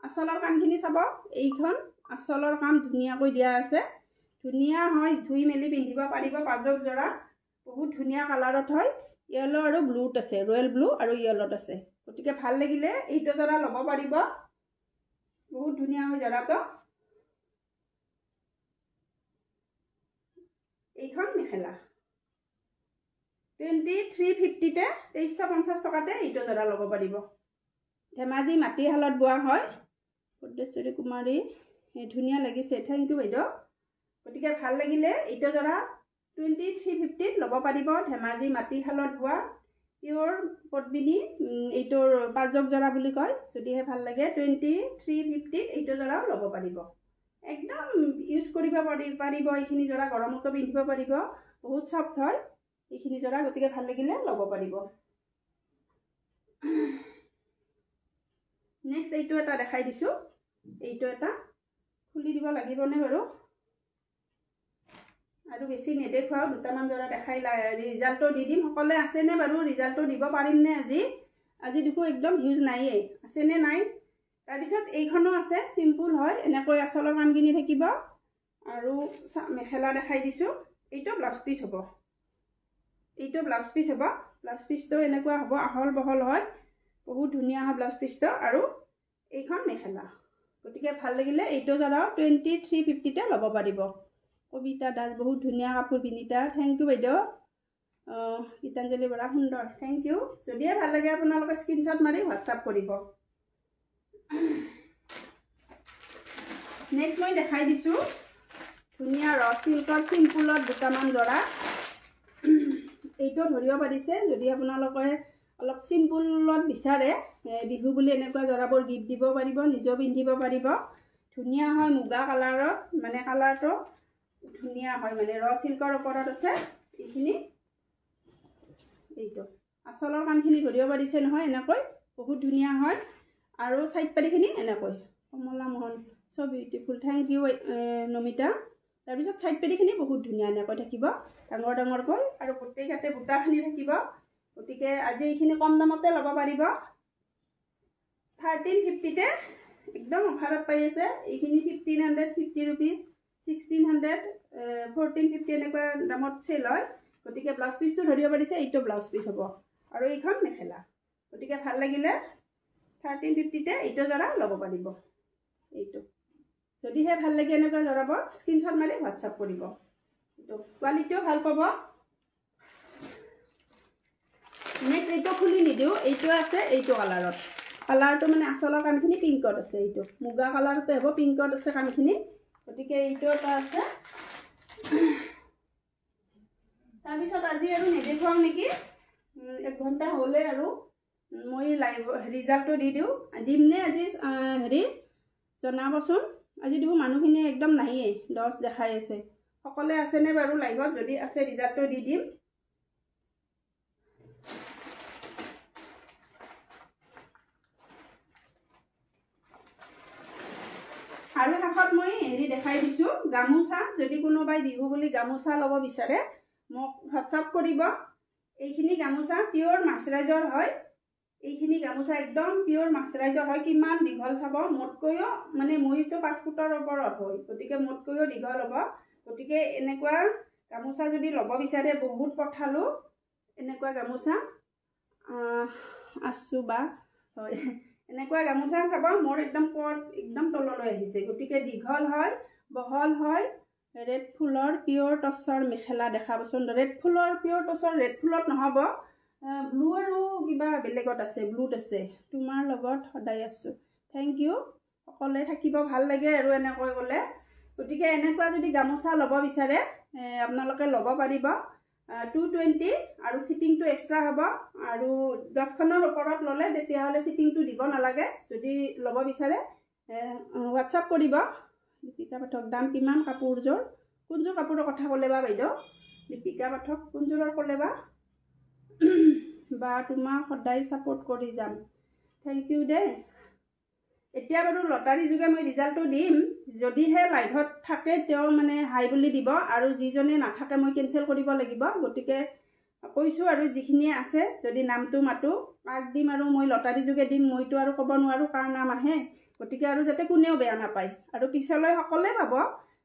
আঁচলৰ কামখিনি চাব, এইখন আঁচলৰ কাম ধুনীয়াকৈ দিয়া আছে, ধুনীয়া হয়, ধুই মেলি পিন্ধিব পাৰিব। পাজক যোৰা বহুত ধুনীয়া কালাৰত হয়, য়েলো আৰু ব্লুত আছে, ৰয়েল ব্লু আৰু য়েলোত আছে। গতিকে ভাল লাগিলে এইটো যোৰা ল'ব পাৰিব, বহুত ধুনীয়া হয় যোৰাটো। এইখন মেখেলা 2350তে 2350 টকাতে এইটো যোৰা ল'ব পাৰিব। ধেমাজি মাটিশালত বোৱা হয়, পদ্মেশ্বৰী কুমাৰী, ধুনীয়া লাগিছে, থেংক ইউ বাইদেউ। গতিকে ভাল লাগিলে এইটো যোৰা 2350ত ল'ব পাৰিব, ধেমাজি মাটিশালত বোৱা পিয়ৰ পদ্মিনী, এইটোৰ পাজক যোৰা বুলি কয়। যদিহে ভাল লাগে 2350ত এইটো যোৰাও ল'ব পাৰিব, একদম ইউজ কৰিব পাৰিব। এইখিনি যোৰা গৰমতো পিন্ধিব পাৰিব, বহুত চফ্ট হয় এইখিনি যোৰা, গতিকে ভাল লাগিলে ল'ব পাৰিব। নেক্সট এইটো এটা দেখাই দিছোঁ, এইটো এটা খুলি দিব লাগিবনে বাৰু, আৰু বেছি নেদেখুৱাও, দুটামান যোৰা দেখাই ৰিজাল্টটো দি দিম। সকলোৱে আছেনে বাৰু, ৰিজাল্টটো দিব পাৰিমনে আজি দেখোঁ একদম ভিউজ নায়েই, আছেনে নাই। তাৰপিছত এইখনো আছে, চিম্পুল হয়, এনেকৈ আঁচলৰ কামখিনি থাকিব। আৰু মেখেলা দেখাই দিছোঁ, এইটো ব্লাউজ পিচ হ'ব, এইটো ব্লাউজ পিচ হ'ব। ব্লাউজ পিচটো এনেকুৱা হ'ব, আহল বহল হয়, বহুত ধুনীয়া হয় ব্লাউজ পিচটো। আৰু এইখন মেখেলা, গতিকে ভাল লাগিলে এইটো যোৰাও 2350তে ল'ব পাৰিব। কবিতা দাস, বহুত ধুনীয়া কাপোৰ বিনীতা, থেংক ইউ বাইদেউ। গীতাঞ্জলি বৰা, সুন্দৰ, থেংক ইউ। যদিহে ভাল লাগে আপোনালোকে স্ক্ৰীনশ্বট মাৰি হোৱাটছআপ কৰিব। নেক্সট মই দেখাই দিছোঁ ধুনীয়া ৰ চিল্কৰ চিম্পুলত দুটামান যোৰা। এইটো ধৰিব পাৰিছে, যদি আপোনালোকে অলপ চিম্পুলত বিচাৰে, বিহু বুলি এনেকুৱা যোৰাবোৰ গিফ্ট দিব পাৰিব, নিজেও পিন্ধিব পাৰিব। ধুনীয়া হয়, মুগা কালাৰত, মানে কালাৰটো ধুনীয়া হয়, মানে ৰ চিল্কৰ ওপৰত আছে এইখিনি। এইটো আঁচলৰ কামখিনি ধৰিব পাৰিছে নহয়, এনেকৈ বহুত ধুনীয়া হয়। আৰু চাইড পাৰিখিনি এনেকৈ, কমলা মোহন, চ' বিউটিফুল, থেংক ইউ নমিতা। তাৰপিছত চাইড পেৰিখিনি বহুত ধুনীয়া এনেকৈ থাকিব, ডাঙৰ ডাঙৰকৈ, আৰু গোটেইখাতে বুটাখিনি থাকিব। গতিকে আজি এইখিনি কম দামতে ল'ব পাৰিব, 1350তে একদম অফাৰত পাই আছে। এইখিনি 1550 ৰুপিজ, 1600, 1450 এনেকুৱা দামত চেল হয়। গতিকে ব্লাউজ পিচটো ধৰিব পাৰিছে, এইটো ব্লাউজ পিচ হ'ব, আৰু এইখন মেখেলা। গতিকে ভাল লাগিলে 1350তে এইটো যোৰা ল'ব পাৰিব। এইটো যদিহে ভাল লাগে এনেকুৱা যোৰাবোৰ স্ক্ৰীনশ্বট মাৰি হোৱাটছআপ কৰিব, এইটো কোৱালিটিও ভাল পাব। নেক্সট এইটো খুলি নিদিওঁ, এইটো আছে, এইটো কালাৰটো মানে আঁচলৰ কামখিনি পিংকত আছে, এইটো মুগা কালাৰতে হ'ব, পিংকত আছে কামখিনি। গতিকে এইটো এটা আছে। তাৰপিছত আজি আৰু নেদেখুৱাম নেকি, 1 ঘণ্টা হ'লে আৰু মই লাইভ ৰিজাল্টটো দিমনে আজি, জনাবচোন। আজি দেখোন মানুহখিনি একদম নায়েই, 10 দেখাই আছে। সকলোৱে আছেনে বাৰু লাইভত, যদি আছে ৰিজাল্টটো দি দিম। আৰু শেষত মই দেখাই দিছোঁ গামোচা, যদি কোনোবাই বিহু বুলি গামোচা ল'ব বিচাৰে মোক হোৱাটছআপ কৰিব। এইখিনি গামোচা পিয়ৰ মাছৰাইজৰ হয়, এইখিনি গামোচা একদম পিয়ৰ মাছৰাইজৰ হয়। কিমান দীঘল চাব, মোতকৈও মানে মইতো 5 ফুটৰ ওপৰত হয়, গতিকে মোতকৈও দীঘল হ'ব। গতিকে এনেকুৱা গামোচা যদি ল'ব বিচাৰে, বহুত পঠালোঁ এনেকুৱা গামোচা, আছোঁ বা হয়, এনেকুৱা গামোচা চাব, মোৰ একদম একদম তললৈ আহিছে। গতিকে দীঘল হয়, বহল হয়, ৰেড ফুলৰ পিয়ৰ টচৰ মেখেলা দেখাবচোন। ৰেড ফুলৰ পিয়ৰ টচৰ, ৰেড ফুলত নহ'ব, ব্লু আৰু কিবা বেলেগত আছে, ব্লুত আছে। তোমাৰ লগত সদায় আছোঁ, থেংক ইউ। সকলোৱে থাকিব, ভাল লাগে আৰু এনেকৈ ক'লে। গতিকে এনেকুৱা যদি গামোচা ল'ব বিচাৰে আপোনালোকে ল'ব পাৰিব। 220 আৰু শিপিংটো এক্সট্ৰা হ'ব আৰু 10খনৰ ওপৰত ল'লে তেতিয়াহ'লে শিপিংটো দিব নালাগে যদি ল'ব বিচাৰে হোৱাটছআপ কৰিব দীপিকা পাঠক দাম কিমান কাপোৰযোৰ কোনযোৰ কাপোৰৰ কথা ক'লে বা বাইদেউ দীপিকা পাঠক কোনযোৰৰ ক'লে বা তোমাক সদায় ছাপোৰ্ট কৰি যাম থেংক ইউ দে এতিয়া বাৰু লটাৰী যোগে মই ৰিজাল্টটো দিম যদিহে লাইভত থাকে তেওঁ মানে হাই বুলি দিব আৰু যিজনে নাথাকে মই কেনচেল কৰিব লাগিব গতিকে কৈছোঁ আৰু যিখিনিয়ে আছে যদি নামটো মাতো কাক দিম আৰু মই লটাৰী যোগে দিম মইতো আৰু ক'ব নোৱাৰোঁ কাৰ নাম আহে গতিকে আৰু যাতে কোনেও বেয়া নাপায় আৰু পিছলৈ সকলোৱে পাব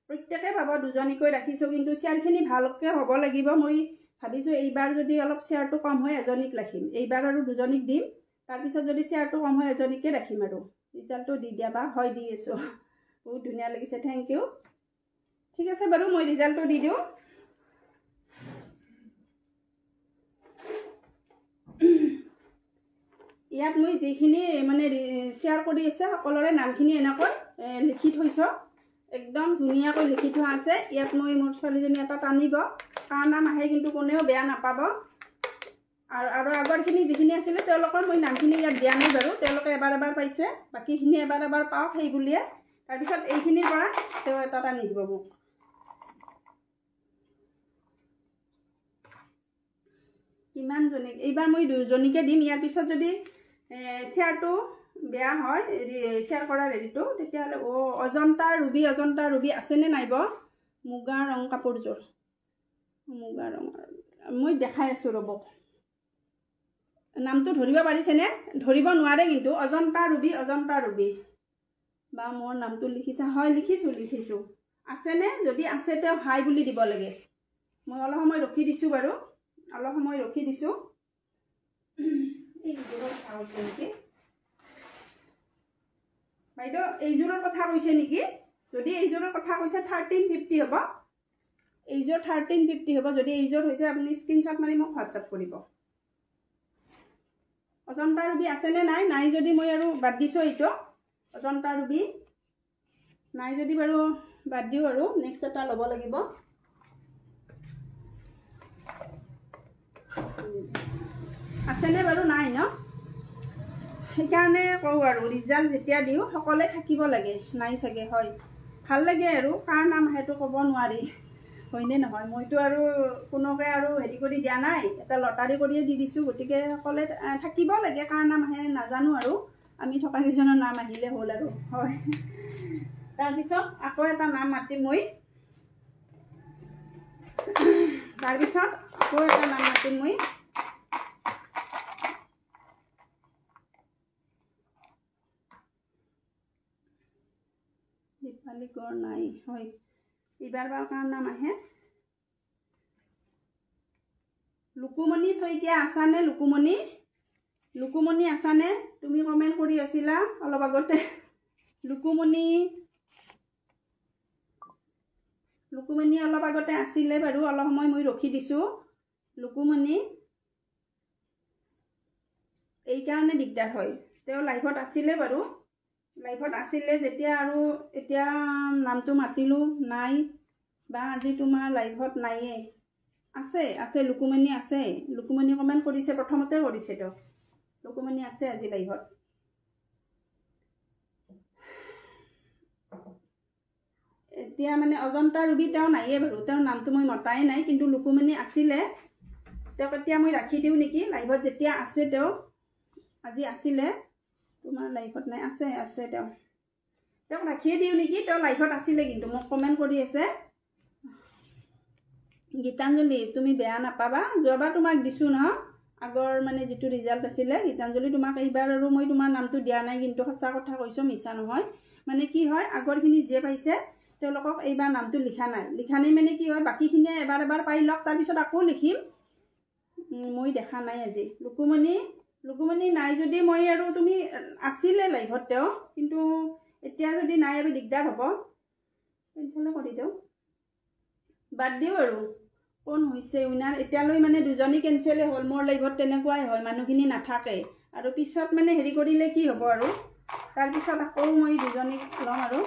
প্ৰত্যেকে পাব দুজনীকৈ ৰাখিছোঁ কিন্তু শ্বেয়াৰখিনি ভালকৈ হ'ব লাগিব মই ভাবিছোঁ এইবাৰ যদি অলপ শ্বেয়াৰটো কম হয় এজনীক ৰাখিম এইবাৰ আৰু দুজনীক দিম তাৰপিছত যদি শ্বেয়াৰটো কম হয় এজনীকে ৰাখিম আৰু ৰিজাল্টটো দি দিয়া বা হয় দি আছোঁ বহুত ধুনীয়া লাগিছে থেংক ইউ ঠিক আছে বাৰু মই ৰিজাল্টটো দি দিওঁ ইয়াত মই যিখিনি মানে শ্বেয়াৰ কৰি আছে সকলোৰে নামখিনি এনেকৈ লিখি থৈছোঁ একদম ধুনীয়াকৈ লিখি থোৱা আছে ইয়াত মই মোৰ ছোৱালীজনী এটা টানিব কাৰ নাম আহে কিন্তু কোনেও বেয়া নাপাব আৰু আগৰখিনি যিখিনি আছিলে তেওঁলোকৰ মই নামখিনি ইয়াত দিয়া নাই বাৰু তেওঁলোকে এবাৰ পাইছে বাকীখিনি এবাৰ পাওক সেই বুলিয়ে তাৰপিছত এইখিনিৰ পৰা তেওঁ এটা টানি দিব মোক কিমানজনীক এইবাৰ মই দুজনীকে দিম ইয়াৰ পিছত যদি শ্বেয়াৰটো বেয়া হয় শ্বেয়াৰ কৰাৰ হেৰিটো তেতিয়াহ'লে অজন্তা ৰুবি আছেনে নাইব মুগা ৰং কাপোৰযোৰ মুগা ৰং মই দেখাই আছোঁ ৰ'ব নামটো ধৰিব পাৰিছেনে ধৰিব নোৱাৰে কিন্তু অজন্তা ৰুবি বা মোৰ নামটো লিখিছা হয় লিখিছোঁ আছেনে যদি আছে তেওঁ হাই বুলি দিব লাগে মই অলপ সময় ৰখি দিছোঁ বাৰু অলপ সময় ৰখি দিছোঁ এইযোৰৰ কথা কৈছে নেকি বাইদেউ এইযোৰৰ কথা কৈছে নেকি যদি এইযোৰৰ কথা কৈছে 1350 হ'ব এইযোৰ 1350 হ'ব যদি এইযোৰ হৈছে আপুনি স্ক্ৰীনশ্বট মাৰি মোক হোৱাটছআপ কৰিব অজন্তা ৰুবি আছেনে নাই যদি মই আৰু বাদ দিছোঁ এইটো অজন্তা ৰুবি নাই যদি বাৰু বাদ দিওঁ আৰু নেক্সট এটা ল'ব লাগিব আছেনে বাৰু নাই ন সেইকাৰণে কওঁ আৰু ৰিজাল্ট যেতিয়া দিওঁ সকলোৱে থাকিব লাগে নাই চাগে হয় ভাল লাগে আৰু কাৰ নাম সেইটো ক'ব নোৱাৰি হয়নে নহয় মইতো আৰু কোনোকে আৰু হেৰি কৰি দিয়া নাই এটা লটাৰী কৰিয়ে দি দিছোঁ গতিকে সকলোৱে থাকিব লাগে কাৰ নাম আহে নাজানো আৰু আমি থকা কেইজনৰ নাম আহিলে হ'ল আৰু হয় তাৰপিছত আকৌ এটা নাম মাতিম মই দীপালী গড় নাই হয় এইবাৰ বাৰ কাৰ নাম আহে লুকুমণি শইকীয়া আছানে লুকুমণি আছানে তুমি কমেণ্ট কৰি আছিলা অলপ আগতে লুকুমণি অলপ আগতে আছিলে বাৰু অলপ সময় মই ৰখি দিছোঁ লুকুমণি এইকাৰণে দিগদাৰ হয় তেওঁ লাইভত আছিলে বাৰু যেতিয়া আৰু এতিয়া নামটো মাতিলোঁ নাই বা আজি তোমাৰ লাইভত নাইয়ে আছে লুকুমণি আছে লুকুমণি কমেণ্ট কৰিছে প্ৰথমতে কৰিছে তেওঁ লুকুমণি আছে আজি লাইভত এতিয়া মানে অজন্তা ৰুবি তেওঁ নাইয়ে বাৰু তেওঁৰ নামটো মই মতাই নাই কিন্তু লুকুমণি আছিলে তেওঁক এতিয়া মই ৰাখি দিওঁ নেকি লাইভত যেতিয়া আছে তেওঁ আজি আছিলে তোমাৰ লাইভত নাই আছে তেওঁক ৰাখিয়ে দিওঁ নেকি তেওঁ লাইভত আছিলে কিন্তু মোক কমেণ্ট কৰি আছে গীতাঞ্জলি তুমি বেয়া নাপাবা যোৱাবাৰ তোমাক দিছোঁ ন আগৰ মানে যিটো ৰিজাল্ট আছিলে গীতাঞ্জলি তোমাক এইবাৰ আৰু মই তোমাৰ নামটো দিয়া নাই কিন্তু সঁচা কথা কৈছোঁ মিছা নহয় মানে কি হয় আগৰখিনি যে পাইছে তেওঁলোকক এইবাৰ নামটো লিখা নাই মানে কি হয় বাকীখিনিয়ে এবাৰ পাই লওক তাৰপিছত আকৌ লিখিম মই দেখা নাই আজি লুকুমণি নাই যদি মই আৰু তুমি আছিলে লাইভত তেওঁ কিন্তু এতিয়া যদি নাই আৰু দিগদাৰ হ'ব কেনচেল কৰি দিওঁ বাদ দিওঁ আৰু কোন হৈছে উইনাৰ এতিয়ালৈ মানে দুজনী কেনচেলে হ'ল মোৰ লাইভত তেনেকুৱাই হয় মানুহখিনি নাথাকে আৰু পিছত মানে হেৰি কৰিলে কি হ'ব আৰু তাৰপিছত আকৌ মই দুজনীক ল'ম আৰু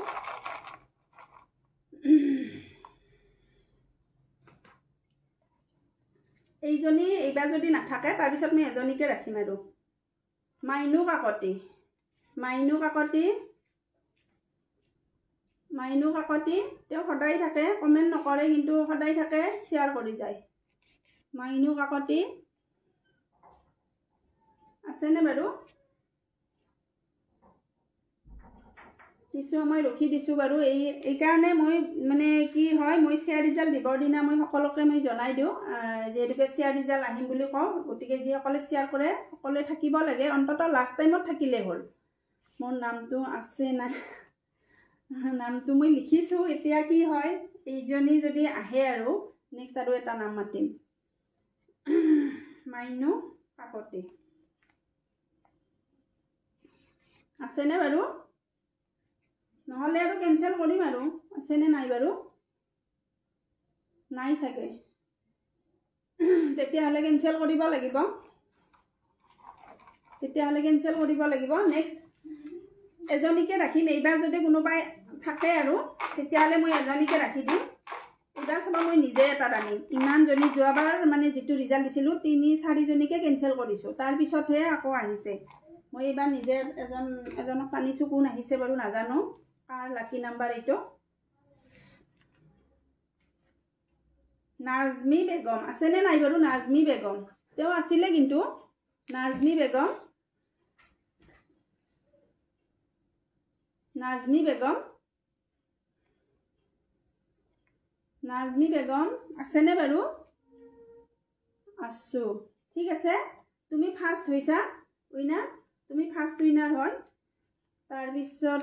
এইজনী এইবাৰ যদি নাথাকে তাৰপিছত মই এজনীকে ৰাখিম আৰু মাইনু কাকতি তেওঁ সদায় থাকে, কমেণ্ট নকৰে কিন্তু সদায় থাকে, শ্বেয়াৰ কৰি যায়। মাইনু কাকতি আছেনে বাৰু? কিছু সময় ৰখি দিছোঁ বাৰু। এইকাৰণে মই মানে কি হয়, মই শ্বেয়াৰ ৰিজাল্ট দিবৰ দিনা মই সকলোকে মই জনাই দিওঁ, যিহেতুকে শ্বেয়াৰ ৰিজাল্ট আহিম বুলি কওঁ। গতিকে যিসকলে শ্বেয়াৰ কৰে সকলোৱে থাকিব লাগে, অন্ততঃ লাষ্ট টাইমত থাকিলেই হ'ল। মোৰ নামটো আছে নাই, নামটো মই লিখিছোঁ। এতিয়া কি হয়, এইজনী যদি আহে আৰু নেক্সট আৰু এটা নাম মাতিম, মাইনু কাকতি আছেনে বাৰু? নহ'লে আৰু কেঞ্চেল কৰিম আৰু। আছেনে নাই বাৰু? নাই চাগে, তেতিয়াহ'লে কেঞ্চেল কৰিব লাগিব। নেক্সট এজনীকে ৰাখিম। এইবাৰ যদি কোনোবাই থাকে আৰু তেতিয়াহ'লে মই এজনীকে ৰাখি দিম। এইবাৰ চাবা মই নিজে এটা আনিম। ইমানজনী যোৱাবাৰ মানে যিটো ৰিজাল্ট দিছিলোঁ 3-4জনীকে কেঞ্চেল কৰিছোঁ, তাৰপিছতহে আকৌ আহিছে। মই এইবাৰ নিজে এজনক আনিছোঁ। কোন আহিছে বাৰু নাজানো, কাৰ লাকি নাম্বাৰ এইটো। নাজমি বেগম আছেনে নাই বাৰু? নাজমি বেগম তেওঁ আছিলে কিন্তু। নাজমি বেগম আছেনে বাৰু? আছোঁ, ঠিক আছে। তুমি ফাৰ্ষ্ট হৈছা উইনাৰ, তুমি ফাৰ্ষ্ট উইনাৰ হয়। তাৰপিছত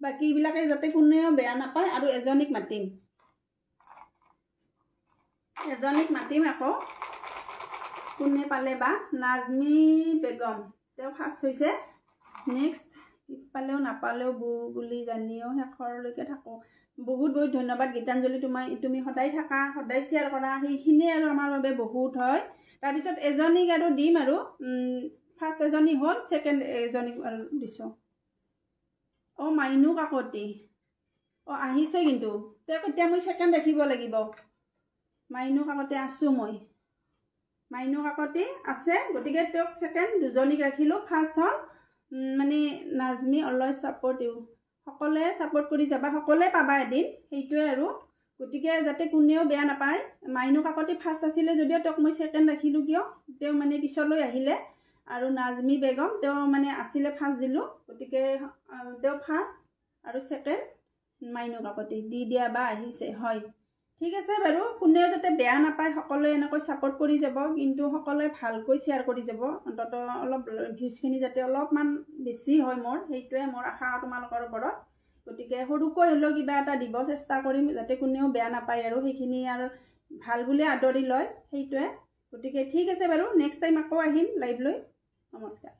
বাকীবিলাকে যাতে কোনেও বেয়া নাপায়। আৰু এজনীক মাতিম আকৌ, কোনে পালে বা। নাজমি বেগম তেওঁ ফাৰ্ষ্ট হৈছে। নেক্সট পালেও নাপালেও বু বুলি জানিও শেষৰলৈকে থাকোঁ। বহুত বহুত ধন্যবাদ গীতাঞ্জলি, তুমি সদায় থাকা, সদায় শ্বেয়াৰ কৰা, সেইখিনিয়ে আৰু আমাৰ বাবে বহুত হয়। তাৰপিছত এজনীক আৰু দিম আৰু ফাৰ্ষ্ট এজনী হ'ল, ছেকেণ্ড এজনীক আৰু দিছোঁ। মাইনু কাকতি আহিছে কিন্তু তেওঁক এতিয়া মই ছেকেণ্ড ৰাখিব লাগিব। মাইনু কাকতি আছোঁ, মই মাইনু কাকতি আছে, গতিকে তেওঁক ছেকেণ্ড দুজনীক ৰাখিলোঁ। ফাৰ্ষ্ট হ'ল মানে নাজমি অলৱেজ ছাপৰ্ট ইউ। সকলোৱে ছাপৰ্ট কৰি যাবা, সকলোৱে পাবা এদিন, সেইটোৱে আৰু। গতিকে যাতে কোনেও বেয়া নাপায়। মাইনু কাকতি ফাৰ্ষ্ট আছিলে যদিও তেওঁক মই ছেকেণ্ড ৰাখিলোঁ, কিয় তেওঁ মানে পিছলৈ আহিলে। আৰু নাজমি বেগম তেওঁ মানে আছিলে ফাৰ্ষ্ট দিলোঁ, গতিকে তেওঁ ফাৰ্ষ্ট আৰু ছেকেণ্ড মাইনু কাকতি দি দিয়া বা আহিছে। হয়, ঠিক আছে বাৰু। কোনেও যাতে বেয়া নাপায়, সকলোৱে এনেকৈ ছাপৰ্ট কৰি যাব, কিন্তু সকলোৱে ভালকৈ শ্বেয়াৰ কৰি যাব। অন্ততঃ অলপ ভিউজখিনি যাতে অলপমান বেছি হয় মোৰ, সেইটোৱে মোৰ আশা তোমালোকৰ ওপৰত। গতিকে সৰুকৈ হ'লেও কিবা এটা দিব চেষ্টা কৰিম, যাতে কোনেও বেয়া নাপায় আৰু সেইখিনি আৰু ভাল বুলি আদৰি লয়, সেইটোৱে। গতিকে ঠিক আছে বাৰু, নেক্সট টাইম আকৌ আহিম লাইভ লৈ। নমস্কাৰ।